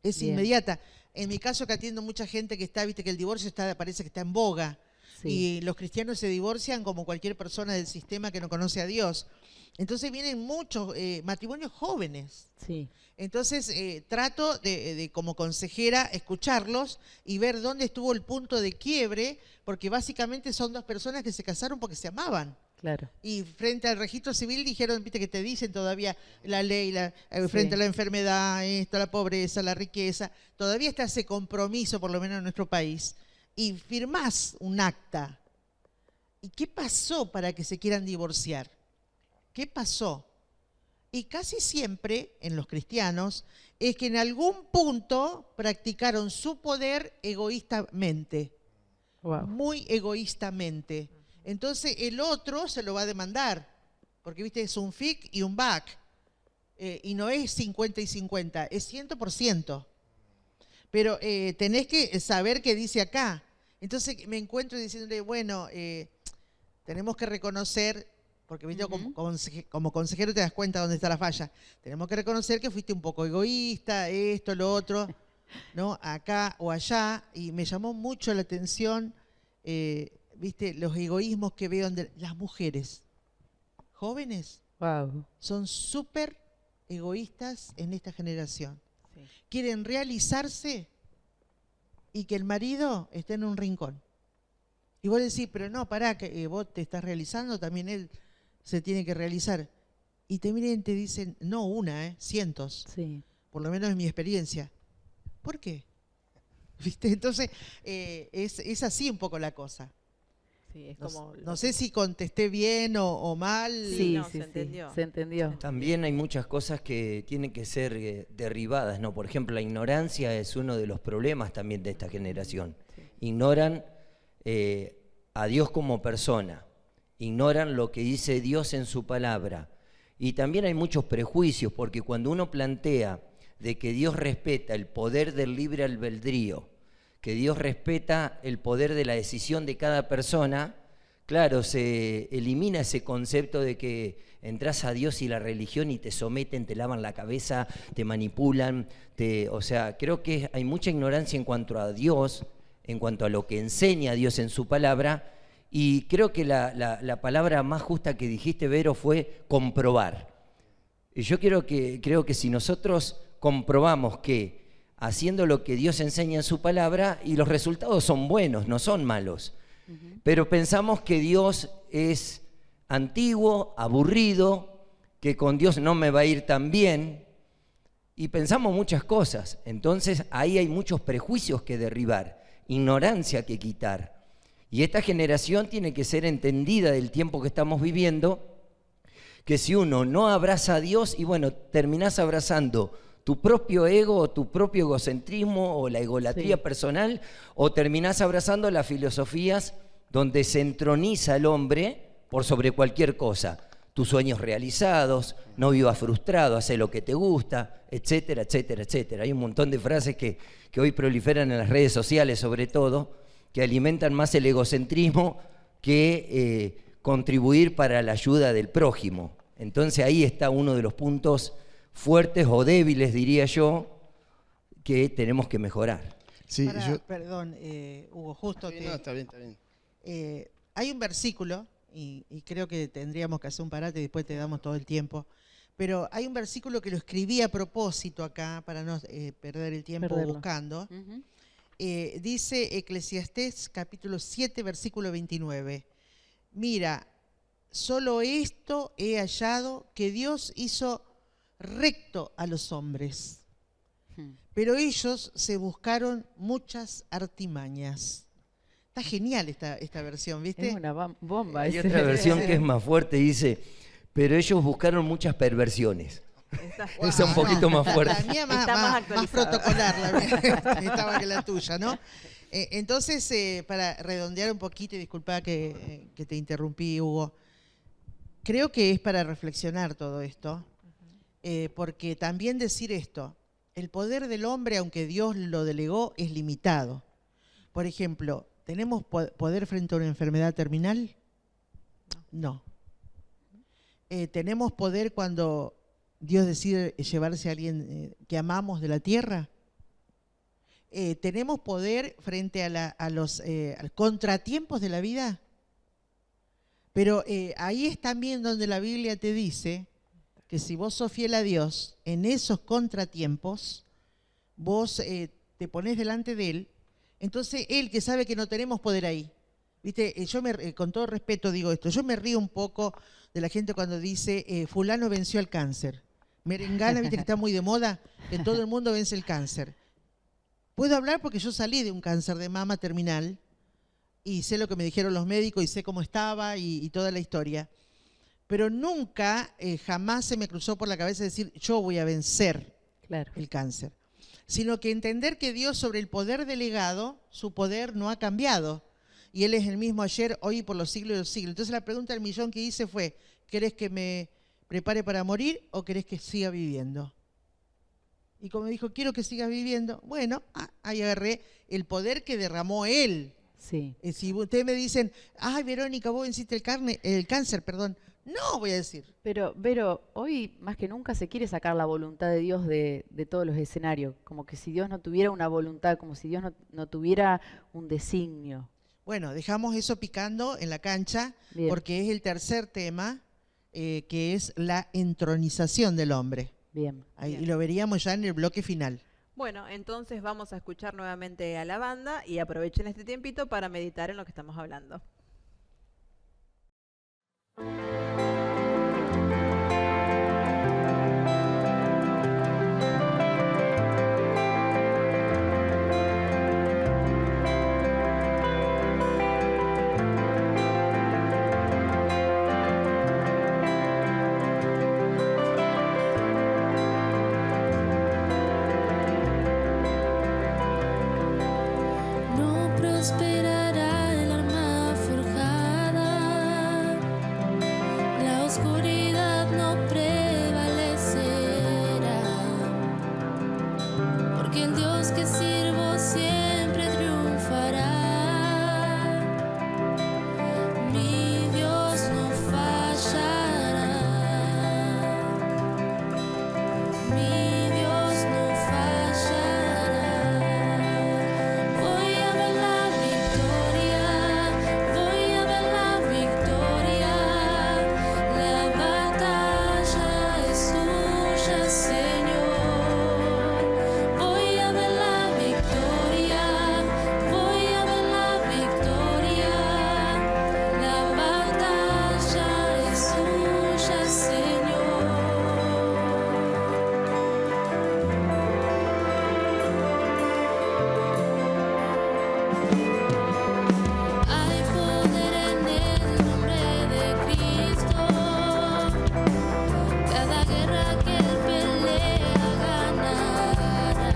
[SPEAKER 4] Es
[SPEAKER 3] Bien.
[SPEAKER 4] inmediata. En mi caso, que atiendo mucha gente que está, viste que el divorcio parece que está en boga.
[SPEAKER 3] Sí.
[SPEAKER 4] Y los cristianos se divorcian como cualquier persona del sistema que no conoce a Dios. Entonces vienen muchos matrimonios jóvenes.
[SPEAKER 3] Sí.
[SPEAKER 4] Entonces trato como consejera, escucharlos y ver dónde estuvo el punto de quiebre, porque básicamente son dos personas que se casaron porque se amaban.
[SPEAKER 3] Claro.
[SPEAKER 4] Y frente al registro civil dijeron, viste que te dicen todavía la ley,
[SPEAKER 3] Sí.
[SPEAKER 4] frente a la enfermedad, esto, la pobreza, la riqueza, todavía está ese compromiso, por lo menos en nuestro país, y firmás un acta. ¿Y qué pasó para que se quieran divorciar? ¿Qué pasó? Y casi siempre en los cristianos es que en algún punto practicaron su poder egoístamente,
[SPEAKER 3] Wow.
[SPEAKER 4] muy egoístamente. Entonces el otro se lo va a demandar, porque viste, es un FIC y un BAC, y no es 50 y 50, es 100%. Pero tenés que saber qué dice acá. Entonces me encuentro diciéndole, bueno, tenemos que reconocer, porque ¿viste? Como consejero te das cuenta dónde está la falla. Tenemos que reconocer que fuiste un poco egoísta, esto, lo otro, ¿no? Acá o allá. Y me llamó mucho la atención, ¿viste? Los egoísmos que veo de las mujeres jóvenes.
[SPEAKER 3] Wow.
[SPEAKER 4] Son súper egoístas en esta generación.
[SPEAKER 2] Sí.
[SPEAKER 4] Quieren realizarse y que el marido esté en un rincón. Y vos decís, pero no, pará, que vos te estás realizando, también él se tiene que realizar. Y te miren y te dicen, no una, cientos,
[SPEAKER 3] Sí.
[SPEAKER 4] por lo menos en mi experiencia. ¿Por qué? ¿Viste? Entonces, es así un poco la cosa.
[SPEAKER 2] Sí, es
[SPEAKER 4] No,
[SPEAKER 2] como
[SPEAKER 4] no sé si contesté bien o mal.
[SPEAKER 3] Sí,
[SPEAKER 2] no,
[SPEAKER 3] sí,
[SPEAKER 2] se
[SPEAKER 3] sí.
[SPEAKER 2] entendió.
[SPEAKER 3] Se entendió.
[SPEAKER 5] También hay muchas cosas que tienen que ser derribadas, ¿no? Por ejemplo, la ignorancia es uno de los problemas también de esta generación. Ignoran a Dios como persona, ignoran lo que dice Dios en su palabra. Y también hay muchos prejuicios, porque cuando uno plantea de que Dios respeta el poder del libre albedrío, que Dios respeta el poder de la decisión de cada persona, claro, se elimina ese concepto de que entras a Dios y la religión y te someten, te lavan la cabeza, te manipulan, o sea, creo que hay mucha ignorancia en cuanto a Dios, en cuanto a lo que enseña Dios en su palabra, y creo que la palabra más justa que dijiste, Vero, fue comprobar. Y yo creo que si nosotros comprobamos que haciendo lo que Dios enseña en su palabra, y los resultados son buenos, no son malos, pero pensamos que Dios es antiguo, aburrido, que con Dios no me va a ir tan bien, y pensamos muchas cosas. Entonces ahí hay muchos prejuicios que derribar, ignorancia que quitar. Y esta generación tiene que ser entendida del tiempo que estamos viviendo, que si uno no abraza a Dios, y bueno, terminás abrazando tu propio ego, o tu propio egocentrismo, o la egolatría personal, o terminás abrazando las filosofías donde se entroniza al hombre por sobre cualquier cosa. Tus sueños realizados, no vivas frustrado, hace lo que te gusta, etcétera, etcétera, etcétera. Hay un montón de frases que hoy proliferan en las redes sociales, sobre todo, que alimentan más el egocentrismo que contribuir para la ayuda del prójimo. Entonces ahí está uno de los puntos fuertes o débiles, diría yo, que tenemos que mejorar.
[SPEAKER 7] Sí,
[SPEAKER 4] Perdón, Hugo, justo
[SPEAKER 7] Sí, no, está bien, está bien.
[SPEAKER 4] hay un versículo, y creo que tendríamos que hacer un parate y después te damos todo el tiempo, pero hay un versículo que lo escribí a propósito acá para no perder el tiempo buscando. Dice Eclesiastés capítulo 7, versículo 29. Mira, solo esto he hallado, que Dios hizo recto a los hombres, pero ellos se buscaron muchas artimañas. Está genial esta versión, ¿viste?
[SPEAKER 3] Es una bomba.
[SPEAKER 5] Hay
[SPEAKER 3] ese.
[SPEAKER 5] otra versión que es más fuerte, dice, pero ellos buscaron muchas perversiones. Esa es un poquito más fuerte.
[SPEAKER 4] La mía
[SPEAKER 2] Está más
[SPEAKER 4] más
[SPEAKER 2] actualizada.
[SPEAKER 4] protocolar, la mía estaba que la tuya, ¿no? Entonces, para redondear un poquito, y disculpa que te interrumpí, Hugo, creo que es para reflexionar todo esto, porque también decir esto, el poder del hombre, aunque Dios lo delegó, es limitado. Por ejemplo, ¿tenemos poder frente a una enfermedad terminal? No. ¿Tenemos poder cuando Dios decide llevarse a alguien que amamos de la tierra? ¿tenemos poder frente a los contratiempos de la vida? Pero ahí es también donde la Biblia te dice que si vos sos fiel a Dios, en esos contratiempos, vos te ponés delante de Él, entonces Él que sabe que no tenemos poder ahí. ¿Viste? Yo con todo respeto digo esto, yo me río un poco de la gente cuando dice fulano venció el cáncer. Merengana, viste que está muy de moda, que todo el mundo vence el cáncer. Puedo hablar porque yo salí de un cáncer de mama terminal y sé lo que me dijeron los médicos y sé cómo estaba y toda la historia. Pero nunca, jamás se me cruzó por la cabeza decir yo voy a vencer el cáncer. Sino que entender que Dios sobre el poder delegado, su poder no ha cambiado. Y Él es el mismo ayer, hoy y por los siglos de los siglos. Entonces la pregunta del millón que hice fue, ¿querés que me prepare para morir o querés que siga viviendo? Y como dijo, quiero que sigas viviendo, bueno, ahí agarré el poder que derramó Él.
[SPEAKER 3] Sí.
[SPEAKER 4] Si ustedes me dicen, ay, Verónica, vos venciste el cáncer, perdón. No, voy a decir.
[SPEAKER 3] Pero, Vero, hoy más que nunca se quiere sacar la voluntad de Dios de todos los escenarios. Como que si Dios no tuviera una voluntad, como si Dios no tuviera un designio.
[SPEAKER 4] Bueno, dejamos eso picando en la cancha,
[SPEAKER 3] Bien.
[SPEAKER 4] porque es el tercer tema, que es la entronización del hombre.
[SPEAKER 3] Bien.
[SPEAKER 4] Ahí, y lo veríamos ya en el bloque final.
[SPEAKER 2] Bueno, entonces vamos a escuchar nuevamente a la banda y aprovechen este tiempito para meditar en lo que estamos hablando.
[SPEAKER 9] No prosperará el arma forjada, la oscuridad no prevalecerá, porque el Dios que sirvo siempre triunfará. Mi Dios no fallará, mi Dios no fallará. Voy a ver la victoria, voy a ver la victoria. La batalla es tuya, Señor. Voy a ver la victoria, voy a ver la victoria. La batalla es tuya, Señor. Hay poder en el nombre de Cristo. Cada guerra que Él pelea ganará.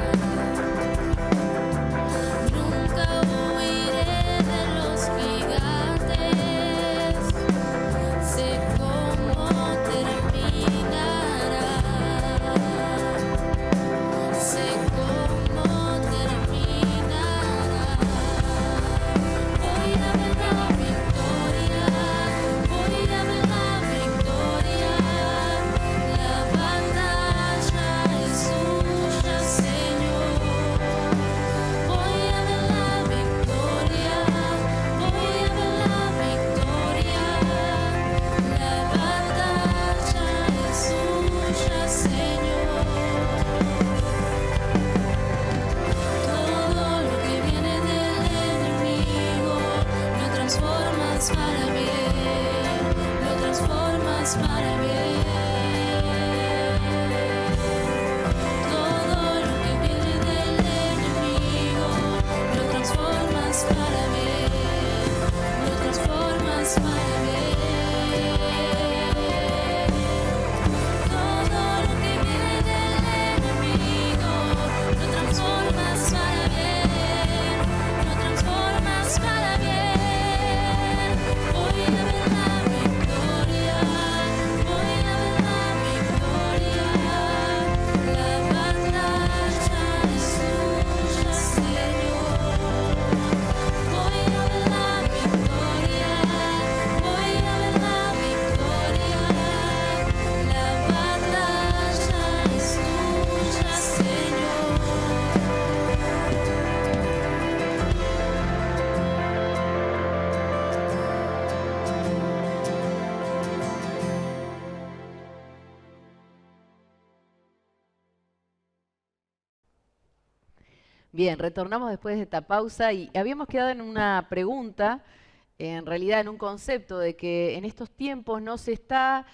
[SPEAKER 9] Nunca huiré de los gigantes. Sé cómo terminará. Sé cómo terminará. Voy a ver la victoria, voy a ver la victoria. La batalla es tuya, Señor. Voy a ver la victoria, voy a ver la victoria. La batalla es tuya, Señor. Todo lo que viene del enemigo lo transformas para bien, lo transformas para bien. Todo lo que viene del enemigo lo transformas para bien, lo transformas para bien. Todo lo que viene del enemigo lo transformas para bien, lo transformas para bien. Voy a ver la victoria, voy a
[SPEAKER 3] Bien, retornamos después de esta pausa y habíamos quedado en una pregunta, en realidad en un concepto de que en estos tiempos no se está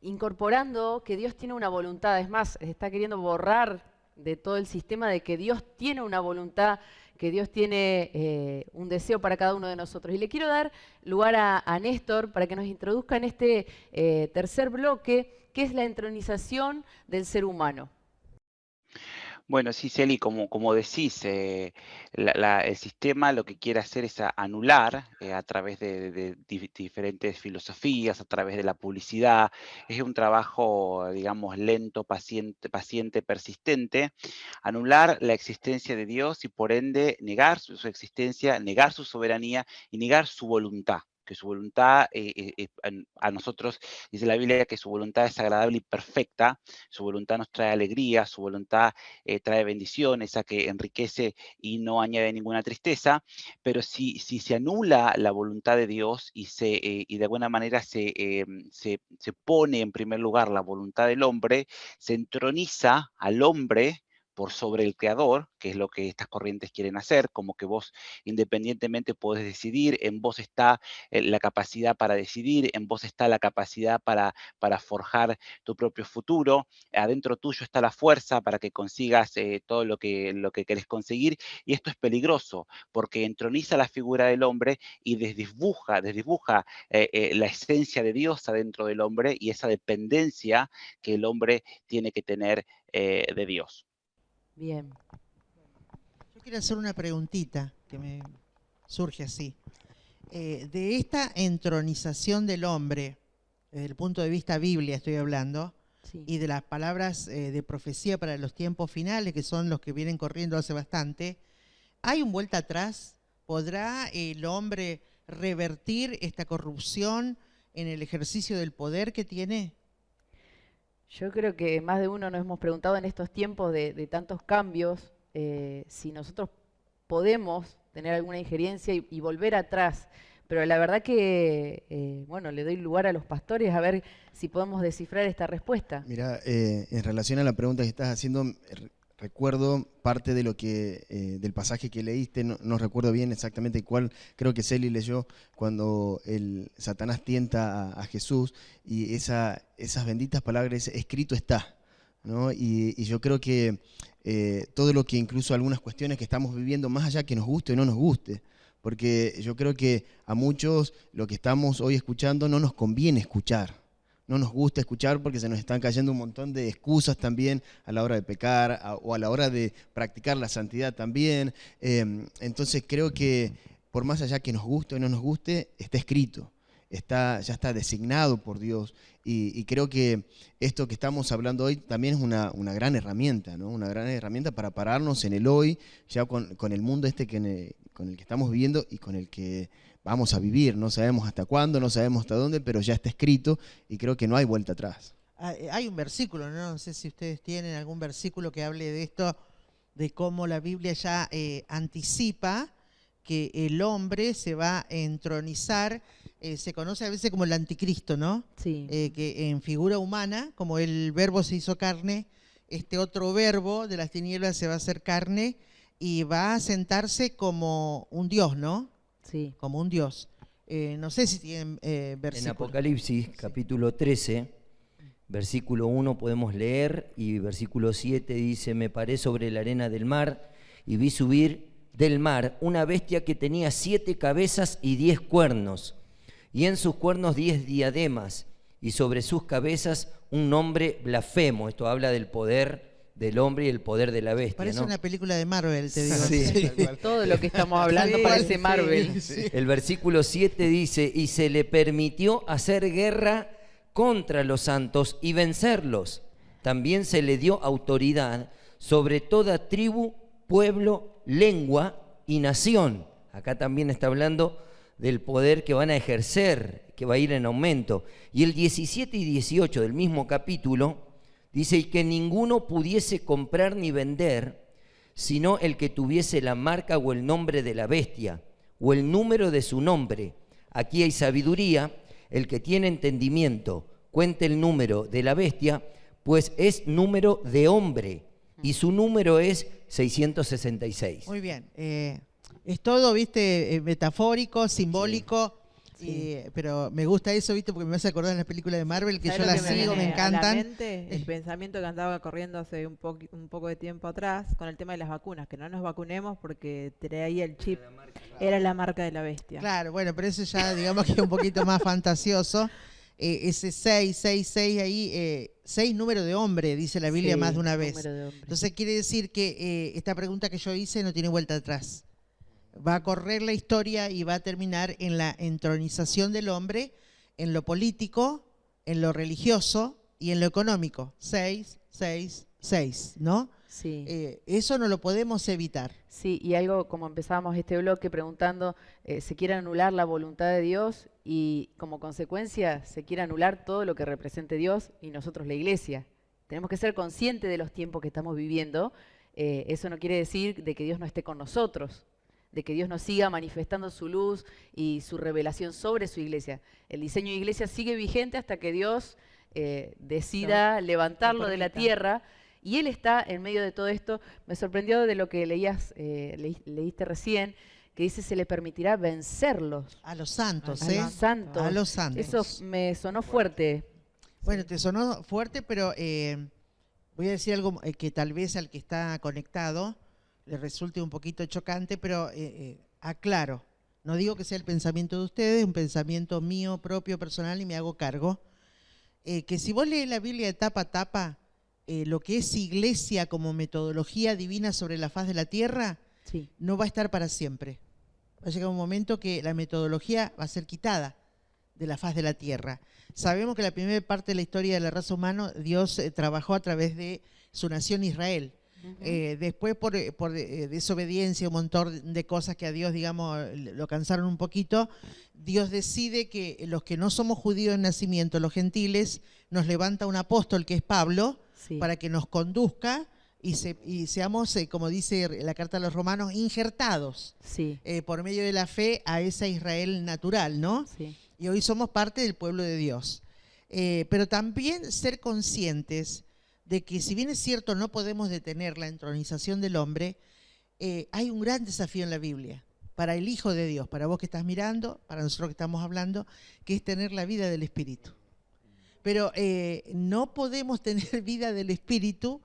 [SPEAKER 3] incorporando que Dios tiene una voluntad, es más, se está queriendo borrar de todo el sistema de que Dios tiene una voluntad, que Dios tiene un deseo para cada uno de nosotros. Y le quiero dar lugar a Néstor para que nos introduzca en este tercer bloque, que es la entronización del ser humano.
[SPEAKER 6] Bueno, sí, Celi, como decís, el sistema lo que quiere hacer es anular a través de diferentes filosofías, a través de la publicidad. Es un trabajo, digamos, lento, paciente, persistente. Anular la existencia de Dios y por ende negar su existencia, negar su soberanía y negar su voluntad. Que su voluntad, a nosotros, dice la Biblia, que su voluntad es agradable y perfecta, su voluntad nos trae alegría, su voluntad trae bendiciones, a que enriquece y no añade ninguna tristeza, pero si se anula la voluntad de Dios y de alguna manera se pone en primer lugar la voluntad del hombre, se entroniza al hombre por sobre el creador, que es lo que estas corrientes quieren hacer, como que vos independientemente podés decidir, en vos está la capacidad para decidir, en vos está la capacidad para forjar tu propio futuro, adentro tuyo está la fuerza para que consigas todo lo que querés conseguir, y esto es peligroso, porque entroniza la figura del hombre y desdibuja la esencia de Dios adentro del hombre y esa dependencia que el hombre tiene que tener de Dios.
[SPEAKER 3] Bien.
[SPEAKER 4] Yo quiero hacer una preguntita que me surge así. De esta entronización del hombre, desde el punto de vista Biblia estoy hablando,
[SPEAKER 3] Sí.
[SPEAKER 4] y de las palabras de profecía para los tiempos finales, que son los que vienen corriendo hace bastante, ¿hay un vuelta atrás? ¿Podrá el hombre revertir esta corrupción en el ejercicio del poder que tiene?
[SPEAKER 3] Yo creo que más de uno nos hemos preguntado en estos tiempos de tantos cambios si nosotros podemos tener alguna injerencia y volver atrás. Pero la verdad que, bueno, le doy lugar a los pastores a ver si podemos descifrar esta respuesta.
[SPEAKER 7] Mira, en relación a la pregunta que estás haciendo, recuerdo parte de lo que del pasaje que leíste, no recuerdo bien exactamente cuál, creo que Celi leyó cuando Satanás tienta a Jesús y esas benditas palabras, escrito está, ¿no? Y yo creo que todo lo que incluso algunas cuestiones que estamos viviendo, más allá que nos guste o no nos guste, porque yo creo que a muchos lo que estamos hoy escuchando no nos conviene escuchar. No nos gusta escuchar porque se nos están cayendo un montón de excusas también a la hora de pecar o a la hora de practicar la santidad también. Entonces creo que por más allá que nos guste o no nos guste, está escrito, ya está designado por Dios. Y creo que esto que estamos hablando hoy también es una gran herramienta, ¿no? Una gran herramienta para pararnos en el hoy, ya con el mundo con el que estamos viviendo y con el que vamos a vivir. No sabemos hasta cuándo, no sabemos hasta dónde, pero ya está escrito y creo que no hay vuelta atrás.
[SPEAKER 4] Hay un versículo, no sé si ustedes tienen algún versículo que hable de esto, de cómo la Biblia ya anticipa que el hombre se va a entronizar, se conoce a veces como el anticristo, ¿no?
[SPEAKER 3] Sí.
[SPEAKER 4] Que en figura humana, como el verbo se hizo carne, este otro verbo de las tinieblas se va a hacer carne y va a sentarse como un Dios, ¿no?
[SPEAKER 3] Sí.
[SPEAKER 4] Como un Dios. No sé si tienen versículos.
[SPEAKER 5] En Apocalipsis, capítulo 13, versículo 1 podemos leer, y versículo 7 dice: me paré sobre la arena del mar y vi subir del mar una bestia que tenía 7 cabezas y 10 cuernos, y en sus cuernos 10 diademas, y sobre sus cabezas un nombre blasfemo. Esto habla del poder del hombre y el poder de la bestia,
[SPEAKER 4] Parece
[SPEAKER 5] ¿no?
[SPEAKER 4] una película de Marvel, te digo.
[SPEAKER 5] Sí.
[SPEAKER 3] Todo lo que estamos hablando
[SPEAKER 4] Sí,
[SPEAKER 3] parece
[SPEAKER 4] sí,
[SPEAKER 3] Marvel.
[SPEAKER 4] sí.
[SPEAKER 5] El versículo 7 dice: y se le permitió hacer guerra contra los santos y vencerlos. También se le dio autoridad sobre toda tribu, pueblo, lengua y nación. Acá también está hablando del poder que van a ejercer, que va a ir en aumento. Y el 17 y 18 del mismo capítulo dice: y que ninguno pudiese comprar ni vender, sino el que tuviese la marca o el nombre de la bestia, o el número de su nombre. Aquí hay sabiduría. El que tiene entendimiento, cuente el número de la bestia, pues es número de hombre, y su número es 666.
[SPEAKER 4] Muy bien. Es todo, viste, metafórico, simbólico. Pero me gusta eso, viste, porque me hace acordar de las películas de Marvel, que yo
[SPEAKER 2] ¿Sabes lo
[SPEAKER 4] las
[SPEAKER 2] que
[SPEAKER 4] sigo, me
[SPEAKER 2] viene a la
[SPEAKER 4] encantan.
[SPEAKER 2] mente? El pensamiento que andaba corriendo hace un poco de tiempo atrás con el tema de las vacunas, que no nos vacunemos porque traía el chip, era la marca de la bestia.
[SPEAKER 4] Claro, bueno, pero eso ya digamos que es un poquito más fantasioso. Ese 666 ahí, 6 número de hombre, dice la Biblia
[SPEAKER 3] Sí,
[SPEAKER 4] más de una vez.
[SPEAKER 3] número de hombre.
[SPEAKER 4] Entonces quiere decir que esta pregunta que yo hice no tiene vuelta atrás. Va a correr la historia y va a terminar en la entronización del hombre, en lo político, en lo religioso y en lo económico. 6, 6, 6, ¿no?
[SPEAKER 3] Sí.
[SPEAKER 4] Eso no lo podemos evitar.
[SPEAKER 3] Sí, y algo como empezábamos este bloque preguntando, se quiere anular la voluntad de Dios y como consecuencia se quiere anular todo lo que represente Dios y nosotros la iglesia. Tenemos que ser conscientes de los tiempos que estamos viviendo. Eso no quiere decir de que Dios no esté con nosotros, de que Dios nos siga manifestando su luz y su revelación sobre su iglesia. El diseño de iglesia sigue vigente hasta que Dios decida levantarlo de la tierra. Y Él está en medio de todo esto. Me sorprendió de lo que leíste recién, que dice se le permitirá vencerlos.
[SPEAKER 4] A los santos,
[SPEAKER 3] A los santos.
[SPEAKER 4] A los santos.
[SPEAKER 3] Eso me sonó fuerte.
[SPEAKER 4] Bueno, te sonó fuerte, pero voy a decir algo que tal vez al que está conectado le resulte un poquito chocante, pero aclaro. No digo que sea el pensamiento de ustedes, es un pensamiento mío, propio, personal, y me hago cargo. Que si vos lees la Biblia de tapa a tapa, lo que es iglesia como metodología divina sobre la faz de la tierra,
[SPEAKER 3] Sí.
[SPEAKER 4] no va a estar para siempre. Va a llegar un momento que la metodología va a ser quitada de la faz de la tierra. Sabemos que la primera parte de la historia de la raza humana, Dios trabajó a través de su nación Israel. Después por desobediencia, un montón de cosas que a Dios, digamos, lo cansaron un poquito, Dios decide que los que no somos judíos de nacimiento, los gentiles, nos levanta un apóstol que es Pablo,
[SPEAKER 3] Sí.
[SPEAKER 4] para que nos conduzca y seamos, como dice la carta a los romanos, injertados
[SPEAKER 3] Sí.
[SPEAKER 4] por medio de la fe a esa Israel natural, ¿no?
[SPEAKER 3] Sí.
[SPEAKER 4] Y hoy somos parte del pueblo de Dios. Pero también ser conscientes de que si bien es cierto no podemos detener la entronización del hombre, hay un gran desafío en la Biblia para el Hijo de Dios, para vos que estás mirando, para nosotros que estamos hablando, que es tener la vida del Espíritu. Pero no podemos tener vida del Espíritu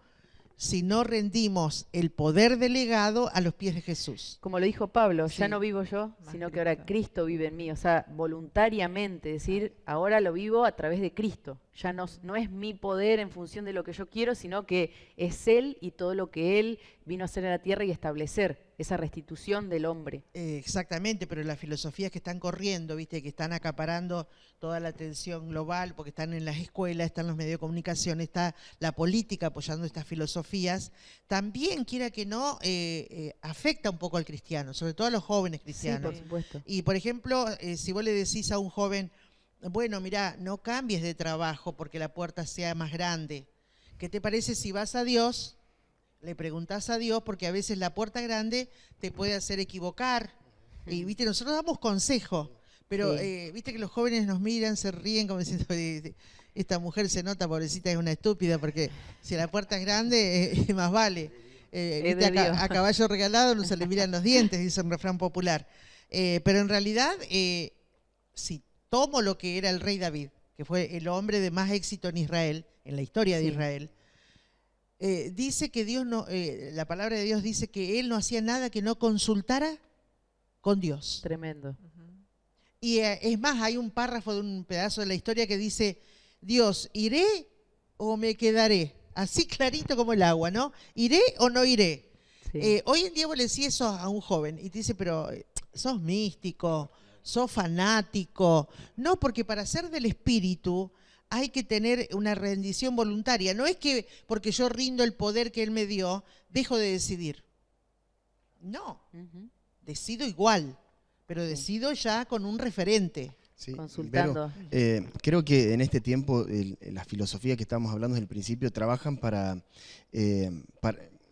[SPEAKER 4] si no rendimos el poder delegado a los pies de Jesús.
[SPEAKER 3] Como lo dijo Pablo, ya
[SPEAKER 4] Sí.
[SPEAKER 3] no vivo yo,
[SPEAKER 2] Más
[SPEAKER 3] sino que ahora
[SPEAKER 2] Cristo.
[SPEAKER 3] Cristo vive en mí. O sea, voluntariamente, decir, ahora lo vivo a través de Cristo. Ya no es mi poder en función de lo que yo quiero, sino que es Él y todo lo que Él vino a hacer en la tierra y establecer esa restitución del hombre.
[SPEAKER 4] Exactamente, pero las filosofías que están corriendo, viste, que están acaparando toda la atención global, porque están en las escuelas, están en los medios de comunicación, está la política apoyando estas filosofías, también, quiera que no, afecta un poco al cristiano, sobre todo a los jóvenes
[SPEAKER 3] Sí,
[SPEAKER 4] cristianos.
[SPEAKER 3] por supuesto.
[SPEAKER 4] Y, por ejemplo, si vos le decís a un joven, bueno, mirá, no cambies de trabajo porque la puerta sea más grande. ¿Qué te parece si vas a Dios? Le preguntás a Dios porque a veces la puerta grande te puede hacer equivocar. Y, viste, nosotros damos consejo, pero,
[SPEAKER 3] Sí.
[SPEAKER 4] viste que los jóvenes nos miran, se ríen como diciendo, esta mujer se nota, pobrecita, es una estúpida, porque si la puerta es grande, más vale. Viste,
[SPEAKER 3] de Dios.
[SPEAKER 4] a caballo regalado no se le miran los dientes, dice un refrán popular. Pero en realidad, si tomo lo que era el rey David, que fue el hombre de más éxito en Israel, en la historia de
[SPEAKER 3] Sí.
[SPEAKER 4] Israel, dice que Dios no, la palabra de Dios dice que él no hacía nada que no consultara con Dios.
[SPEAKER 3] Tremendo.
[SPEAKER 4] Y es más, hay un párrafo de un pedazo de la historia que dice, Dios, ¿iré o me quedaré? Así clarito como el agua, ¿no? ¿Iré o no iré?
[SPEAKER 3] Sí.
[SPEAKER 4] Hoy en día vos le decís eso a un joven y te dice, pero sos místico, sos fanático. No, porque para ser del espíritu hay que tener una rendición voluntaria. No es que porque yo rindo el poder que él me dio, dejo de decidir. No,
[SPEAKER 3] Ujú.
[SPEAKER 4] decido igual, pero decido ya con un referente.
[SPEAKER 7] Sí,
[SPEAKER 3] Consultando.
[SPEAKER 7] Vero, creo que en este tiempo las filosofías que estábamos hablando desde el principio trabajan para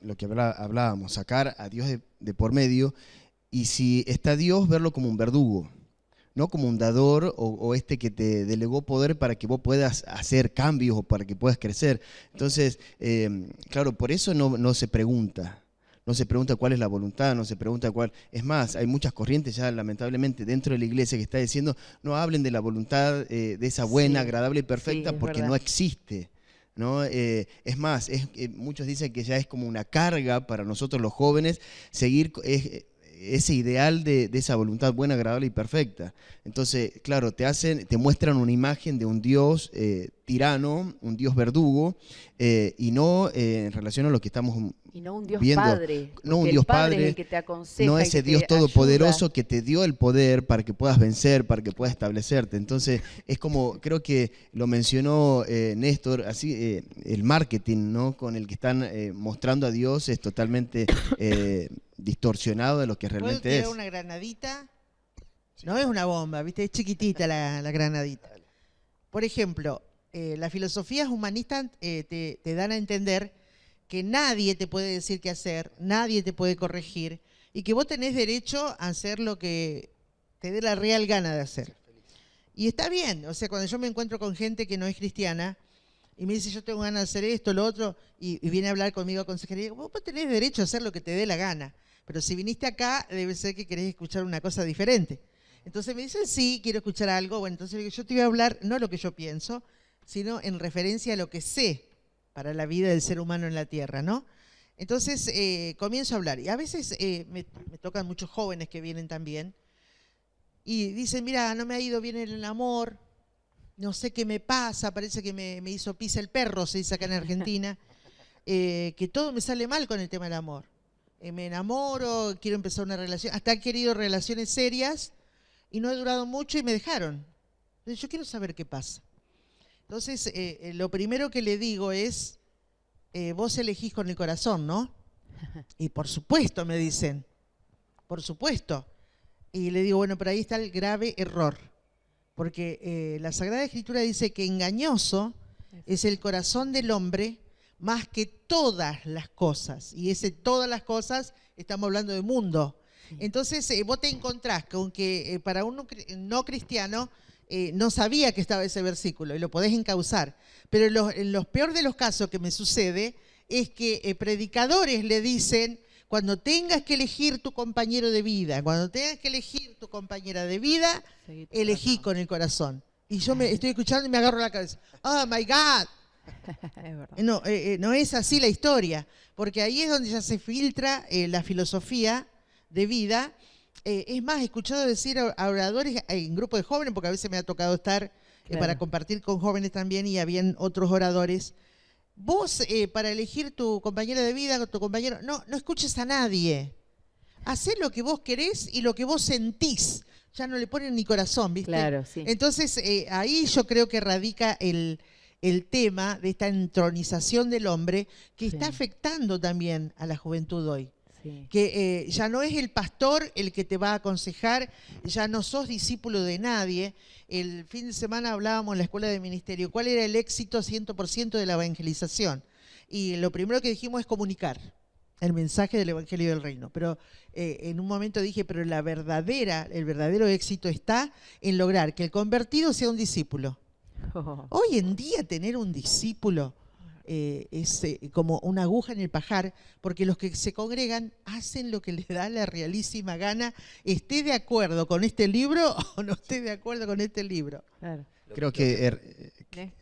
[SPEAKER 7] lo que hablábamos, sacar a Dios de por medio, y si está Dios, verlo como un verdugo. no como un dador o este que te delegó poder para que vos puedas hacer cambios o para que puedas crecer. Entonces, claro, por eso no se pregunta. No se pregunta cuál es la voluntad, no se pregunta cuál. Es más, hay muchas corrientes ya lamentablemente dentro de la iglesia que está diciendo no hablen de la voluntad de esa buena,
[SPEAKER 3] Sí,
[SPEAKER 7] agradable y perfecta
[SPEAKER 3] sí, es
[SPEAKER 7] porque
[SPEAKER 3] verdad.
[SPEAKER 7] no existe. ¿No? Es más, muchos dicen que ya es como una carga para nosotros los jóvenes seguir ese ideal de esa voluntad buena, agradable y perfecta. Entonces, claro, te muestran una imagen de un Dios tirano, un Dios verdugo, y no en relación a lo que estamos
[SPEAKER 3] Y no un Dios
[SPEAKER 7] viendo.
[SPEAKER 3] Padre.
[SPEAKER 7] No un
[SPEAKER 3] porque
[SPEAKER 7] Dios
[SPEAKER 3] el Padre
[SPEAKER 7] Padre,
[SPEAKER 3] es el que te aconseja,
[SPEAKER 7] no
[SPEAKER 3] el
[SPEAKER 7] ese
[SPEAKER 3] que
[SPEAKER 7] Dios
[SPEAKER 3] te
[SPEAKER 7] todopoderoso
[SPEAKER 3] ayuda.
[SPEAKER 7] que te dio el poder para que puedas vencer, para que puedas establecerte. Entonces, es como, creo que lo mencionó Néstor, así el marketing, ¿no? Con el que están mostrando a Dios es totalmente distorsionado de lo que
[SPEAKER 4] ¿Puedo
[SPEAKER 7] realmente
[SPEAKER 4] tirar
[SPEAKER 7] es.
[SPEAKER 4] una granadita? No es una bomba, ¿viste? Es chiquitita la granadita. Por ejemplo, las filosofías humanistas te dan a entender que nadie te puede decir qué hacer, nadie te puede corregir y que vos tenés derecho a hacer lo que te dé la real gana de hacer. Y está bien, o sea, cuando yo me encuentro con gente que no es cristiana y me dice yo tengo ganas de hacer esto, lo otro, y viene a hablar conmigo a consejería, vos tenés derecho a hacer lo que te dé la gana, pero si viniste acá debe ser que querés escuchar una cosa diferente. Entonces me dicen, sí, quiero escuchar algo, bueno, entonces yo te voy a hablar no lo que yo pienso, sino en referencia a lo que sé para la vida del ser humano en la Tierra, ¿no? Entonces comienzo a hablar, y a veces me tocan muchos jóvenes que vienen también, y dicen, mira, no me ha ido bien en el amor, no sé qué me pasa, parece que me hizo pis el perro, se dice acá en Argentina, que todo me sale mal con el tema del amor. Me enamoro, quiero empezar una relación, hasta he querido relaciones serias y no he durado mucho y me dejaron. Entonces yo quiero saber qué pasa. Entonces lo primero que le digo es, vos elegís con el corazón, ¿no? Y por supuesto, me dicen, por supuesto. Y le digo, bueno, pero ahí está el grave error. Porque la Sagrada Escritura dice que engañoso es el corazón del hombre más que todas las cosas. Y ese todas las cosas, estamos hablando de mundo. Entonces vos te encontrás con que para un no cristiano no sabía que estaba ese versículo y lo podés encauzar. Pero en los peor de los casos que me sucede es que predicadores le dicen, cuando tengas que elegir tu compañero de vida, cuando tengas que elegir tu compañera de vida, elegí con el corazón. Y yo me estoy escuchando y me agarro la cabeza. Oh, my God.
[SPEAKER 2] Es verdad.
[SPEAKER 4] No es así la historia, porque ahí es donde ya se filtra la filosofía de vida. Es más, he escuchado decir a oradores en grupos de jóvenes, porque a veces me ha tocado estar para compartir con jóvenes también y habían otros oradores. Vos, para elegir tu compañera de vida, tu compañero, no escuches a nadie. Hacé lo que vos querés y lo que vos sentís. Ya no le ponen ni corazón, ¿viste?
[SPEAKER 3] Claro, sí.
[SPEAKER 4] Entonces, ahí yo creo que radica el tema de esta entronización del hombre que está afectando también a la juventud hoy.
[SPEAKER 3] Sí.
[SPEAKER 4] Que ya no es el pastor el que te va a aconsejar, ya no sos discípulo de nadie. El fin de semana hablábamos en la escuela de ministerio, ¿cuál era el éxito 100% de la evangelización? Y lo primero que dijimos es comunicar el mensaje del Evangelio del Reino. Pero en un momento dije, pero el verdadero éxito está en lograr que el convertido sea un discípulo. Hoy en día tener un discípulo es como una aguja en el pajar, porque los que se congregan hacen lo que les da la realísima gana, esté de acuerdo con este libro o no esté de acuerdo con este libro.
[SPEAKER 3] Claro.
[SPEAKER 7] Creo que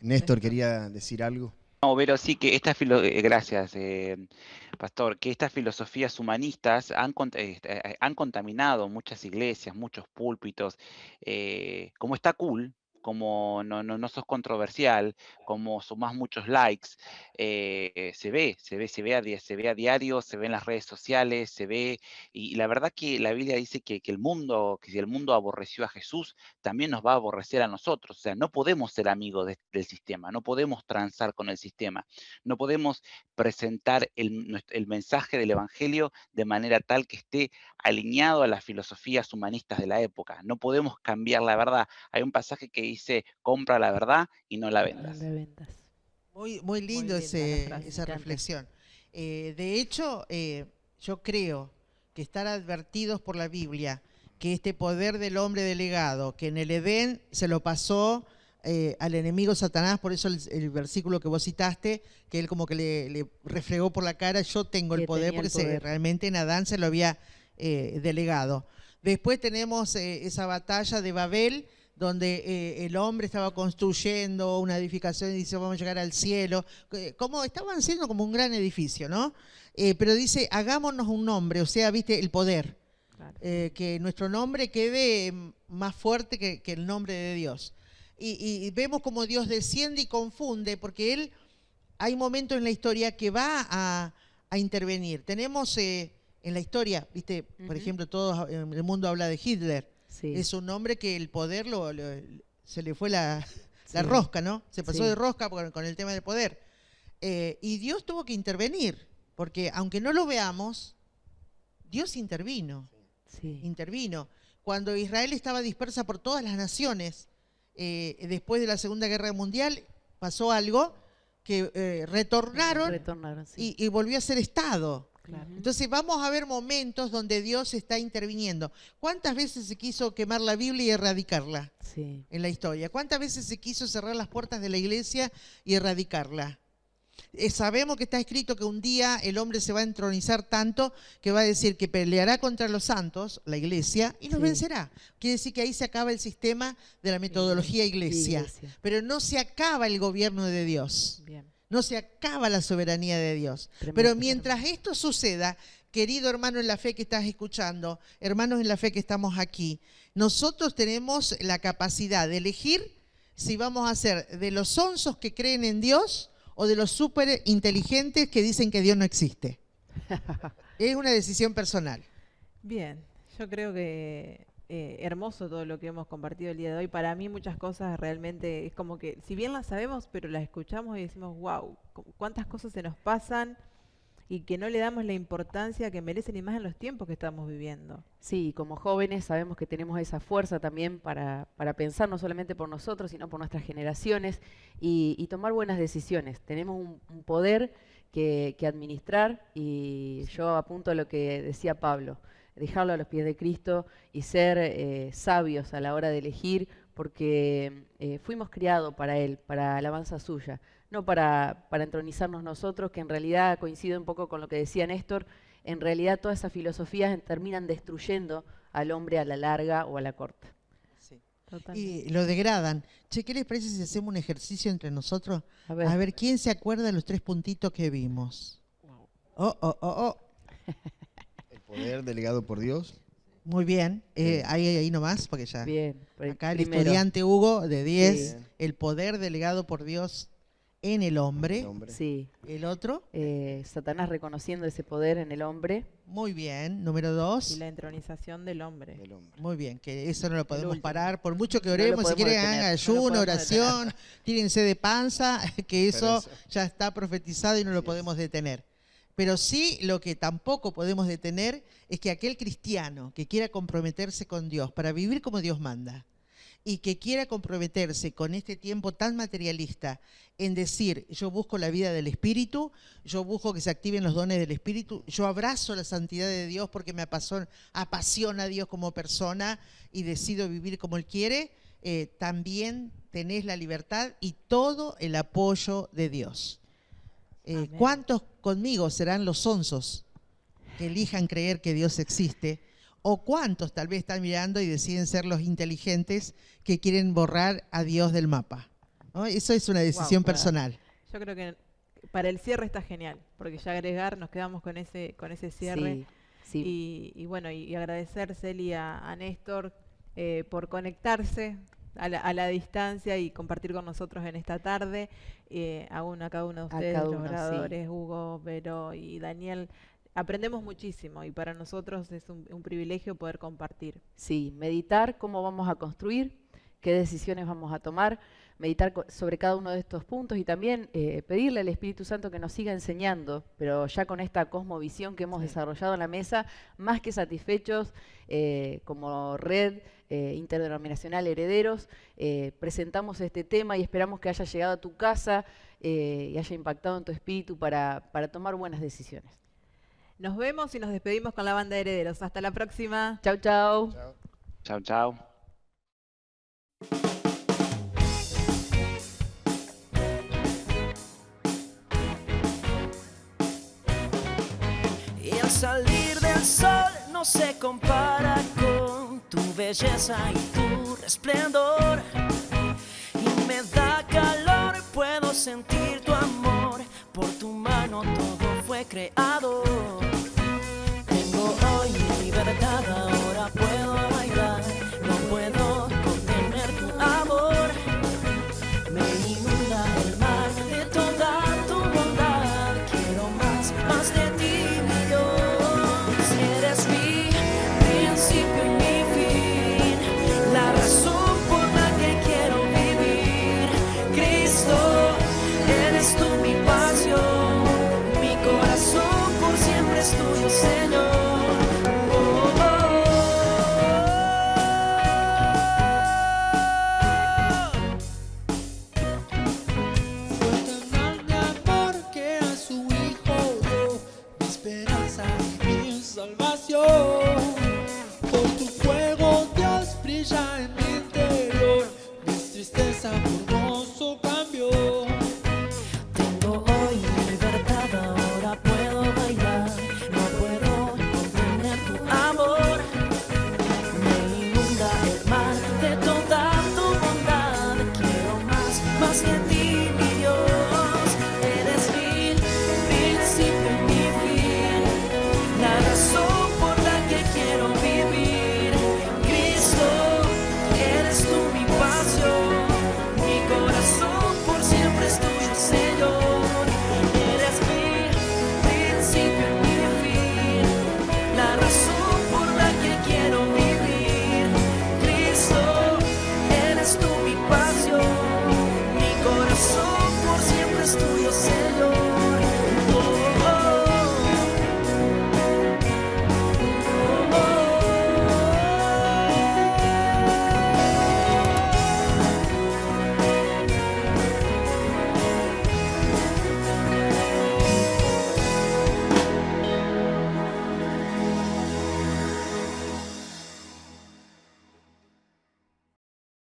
[SPEAKER 7] Néstor quería decir algo.
[SPEAKER 6] No, pero sí que gracias, Pastor, que estas filosofías humanistas han contaminado muchas iglesias, muchos púlpitos. Como está cool, como no sos controversial, como sumás muchos likes, se ve a diario, se ve en las redes sociales, se ve, y la verdad que la Biblia dice que si el mundo aborreció a Jesús, también nos va a aborrecer a nosotros. O sea, no podemos ser amigos del sistema, no podemos transar con el sistema, no podemos presentar el mensaje del Evangelio de manera tal que esté alineado a las filosofías humanistas de la época. No podemos cambiar la verdad. Hay un pasaje que dice, compra la verdad y no la vendas.
[SPEAKER 4] Muy lindo
[SPEAKER 2] Muy linda la frase, me
[SPEAKER 4] esa
[SPEAKER 2] encanta.
[SPEAKER 4] reflexión. De hecho, yo creo que estar advertidos por la Biblia que este poder del hombre delegado, que en el Edén se lo pasó al enemigo Satanás, por eso el versículo que vos citaste, que él como que le refregó por la cara, yo tengo el
[SPEAKER 3] Que
[SPEAKER 4] poder,
[SPEAKER 3] tenía el
[SPEAKER 4] porque
[SPEAKER 3] poder.
[SPEAKER 4] realmente en Adán se lo había delegado. Después tenemos esa batalla de Babel, donde el hombre estaba construyendo una edificación y dice, vamos a llegar al cielo. Como estaban haciendo como un gran edificio, ¿no? Pero dice, hagámonos un nombre, o sea, viste, el poder.
[SPEAKER 2] Claro.
[SPEAKER 4] Que nuestro nombre quede más fuerte que el nombre de Dios. Y vemos como Dios desciende y confunde, porque Él, hay momentos en la historia que va a intervenir. Tenemos en la historia, viste, por ejemplo, todo el mundo habla de Hitler.
[SPEAKER 3] Sí.
[SPEAKER 4] Es un hombre que el poder se le fue la
[SPEAKER 3] Sí.
[SPEAKER 4] rosca, ¿no? Se pasó
[SPEAKER 3] Sí.
[SPEAKER 4] de rosca con el tema del poder. Y Dios tuvo que intervenir, porque aunque no lo veamos, Dios intervino.
[SPEAKER 3] Sí.
[SPEAKER 4] Intervino. Cuando Israel estaba dispersa por todas las naciones, después de la Segunda Guerra Mundial, pasó algo que retornaron
[SPEAKER 3] Retornaron, sí.
[SPEAKER 4] y volvió a ser Estado.
[SPEAKER 2] Claro.
[SPEAKER 4] Entonces vamos a ver momentos donde Dios está interviniendo. ¿Cuántas veces se quiso quemar la Biblia y erradicarla
[SPEAKER 3] Sí.
[SPEAKER 4] en la historia? ¿Cuántas veces se quiso cerrar las puertas de la iglesia y erradicarla? Sabemos que está escrito que un día el hombre se va a entronizar tanto que va a decir que peleará contra los santos, la iglesia, y nos
[SPEAKER 3] Sí.
[SPEAKER 4] vencerá. Quiere decir que ahí se acaba el sistema de la metodología iglesia.
[SPEAKER 3] Iglesia.
[SPEAKER 4] Pero no se acaba el gobierno de Dios.
[SPEAKER 2] Bien.
[SPEAKER 4] No se acaba la soberanía de Dios.
[SPEAKER 3] Tremendo,
[SPEAKER 4] Pero mientras esto suceda, querido hermano en la fe que estás escuchando, hermanos en la fe que estamos aquí, nosotros tenemos la capacidad de elegir si vamos a ser de los sonsos que creen en Dios o de los súper inteligentes que dicen que Dios no existe. Es una decisión personal.
[SPEAKER 2] Bien, yo creo que hermoso todo lo que hemos compartido el día de hoy. Para mí muchas cosas realmente es como que, si bien las sabemos, pero las escuchamos y decimos, wow, cuántas cosas se nos pasan y que no le damos la importancia que merecen y más en los tiempos que estamos viviendo.
[SPEAKER 3] Sí, como jóvenes sabemos que tenemos esa fuerza también para pensar no solamente por nosotros, sino por nuestras generaciones y tomar buenas decisiones. Tenemos un poder que administrar y yo apunto a lo que decía Pablo, dejarlo a los pies de Cristo y ser sabios a la hora de elegir, porque fuimos criados para Él, para alabanza suya, no para entronizarnos nosotros, que en realidad coincide un poco con lo que decía Néstor. En realidad todas esas filosofías terminan destruyendo al hombre a la larga o a la corta.
[SPEAKER 2] Totalmente.
[SPEAKER 4] Y lo degradan. Che, ¿qué les parece si hacemos un ejercicio entre nosotros?
[SPEAKER 3] A ver.
[SPEAKER 4] A ver, ¿quién se acuerda de los 3 puntitos que vimos? Oh.
[SPEAKER 7] El poder delegado por Dios.
[SPEAKER 4] Muy bien. Ahí nomás, porque ya.
[SPEAKER 3] Bien.
[SPEAKER 4] Acá el
[SPEAKER 3] primero.
[SPEAKER 4] estudiante Hugo de 10,
[SPEAKER 3] Sí.
[SPEAKER 4] el poder delegado por Dios en el hombre.
[SPEAKER 7] El hombre.
[SPEAKER 3] Sí.
[SPEAKER 4] El otro,
[SPEAKER 3] Satanás reconociendo ese poder en el hombre.
[SPEAKER 4] muy bien. Número
[SPEAKER 2] Y
[SPEAKER 4] 2,
[SPEAKER 2] la entronización del hombre.
[SPEAKER 7] El hombre.
[SPEAKER 4] muy bien, que eso no lo podemos
[SPEAKER 2] último.
[SPEAKER 4] parar. Por mucho que
[SPEAKER 3] No lo
[SPEAKER 4] oremos, si
[SPEAKER 3] podemos
[SPEAKER 4] quieren
[SPEAKER 3] detener.
[SPEAKER 4] hagan
[SPEAKER 2] No lo
[SPEAKER 4] ayuno,
[SPEAKER 2] podemos
[SPEAKER 4] oración, tírense de panza, que eso
[SPEAKER 7] Pero eso-
[SPEAKER 4] ya está profetizado y no lo podemos detener. Pero sí, lo que tampoco podemos detener es que aquel cristiano que quiera comprometerse con Dios para vivir como Dios manda y que quiera comprometerse con este tiempo tan materialista en decir, yo busco la vida del Espíritu, yo busco que se activen los dones del Espíritu, yo abrazo la santidad de Dios porque me apasiona a Dios como persona y decido vivir como Él quiere, también tenés la libertad y todo el apoyo de Dios.
[SPEAKER 2] Amén.
[SPEAKER 4] ¿Cuántos conmigo serán los sonsos que elijan creer que Dios existe? ¿O cuántos tal vez están mirando y deciden ser los inteligentes que quieren borrar a Dios del mapa? ¿No? Eso es una decisión
[SPEAKER 2] para-
[SPEAKER 4] personal.
[SPEAKER 2] Yo creo que para el cierre está genial, porque ya agregar, nos quedamos con ese cierre.
[SPEAKER 3] Sí, sí.
[SPEAKER 2] Y bueno, y agradecer, Celi, a Néstor por conectarse a la distancia y compartir con nosotros en esta tarde. A cada uno de
[SPEAKER 3] A
[SPEAKER 2] ustedes,
[SPEAKER 3] cada
[SPEAKER 2] los
[SPEAKER 3] uno, sí.
[SPEAKER 2] oradores, Hugo, Vero y Daniel. Aprendemos muchísimo y para nosotros es un privilegio poder compartir.
[SPEAKER 3] Sí, meditar cómo vamos a construir, qué decisiones vamos a tomar, meditar sobre cada uno de estos puntos y también pedirle al Espíritu Santo que nos siga enseñando, pero ya con esta cosmovisión que hemos desarrollado en la mesa, más que satisfechos como red interdenominacional Herederos, presentamos este tema y esperamos que haya llegado a tu casa y haya impactado en tu espíritu para tomar buenas decisiones.
[SPEAKER 2] Nos vemos y nos despedimos con la banda de Herederos. Hasta la próxima.
[SPEAKER 3] Chau, chau.
[SPEAKER 7] Chao.
[SPEAKER 6] Chao, chao.
[SPEAKER 1] Y al salir del sol no se compara con tu belleza y tu resplendor. Y me da calor, puedo sentir tu amor. Por tu mano todo fue creado. Tengo hoy mi libertad, ahora puedo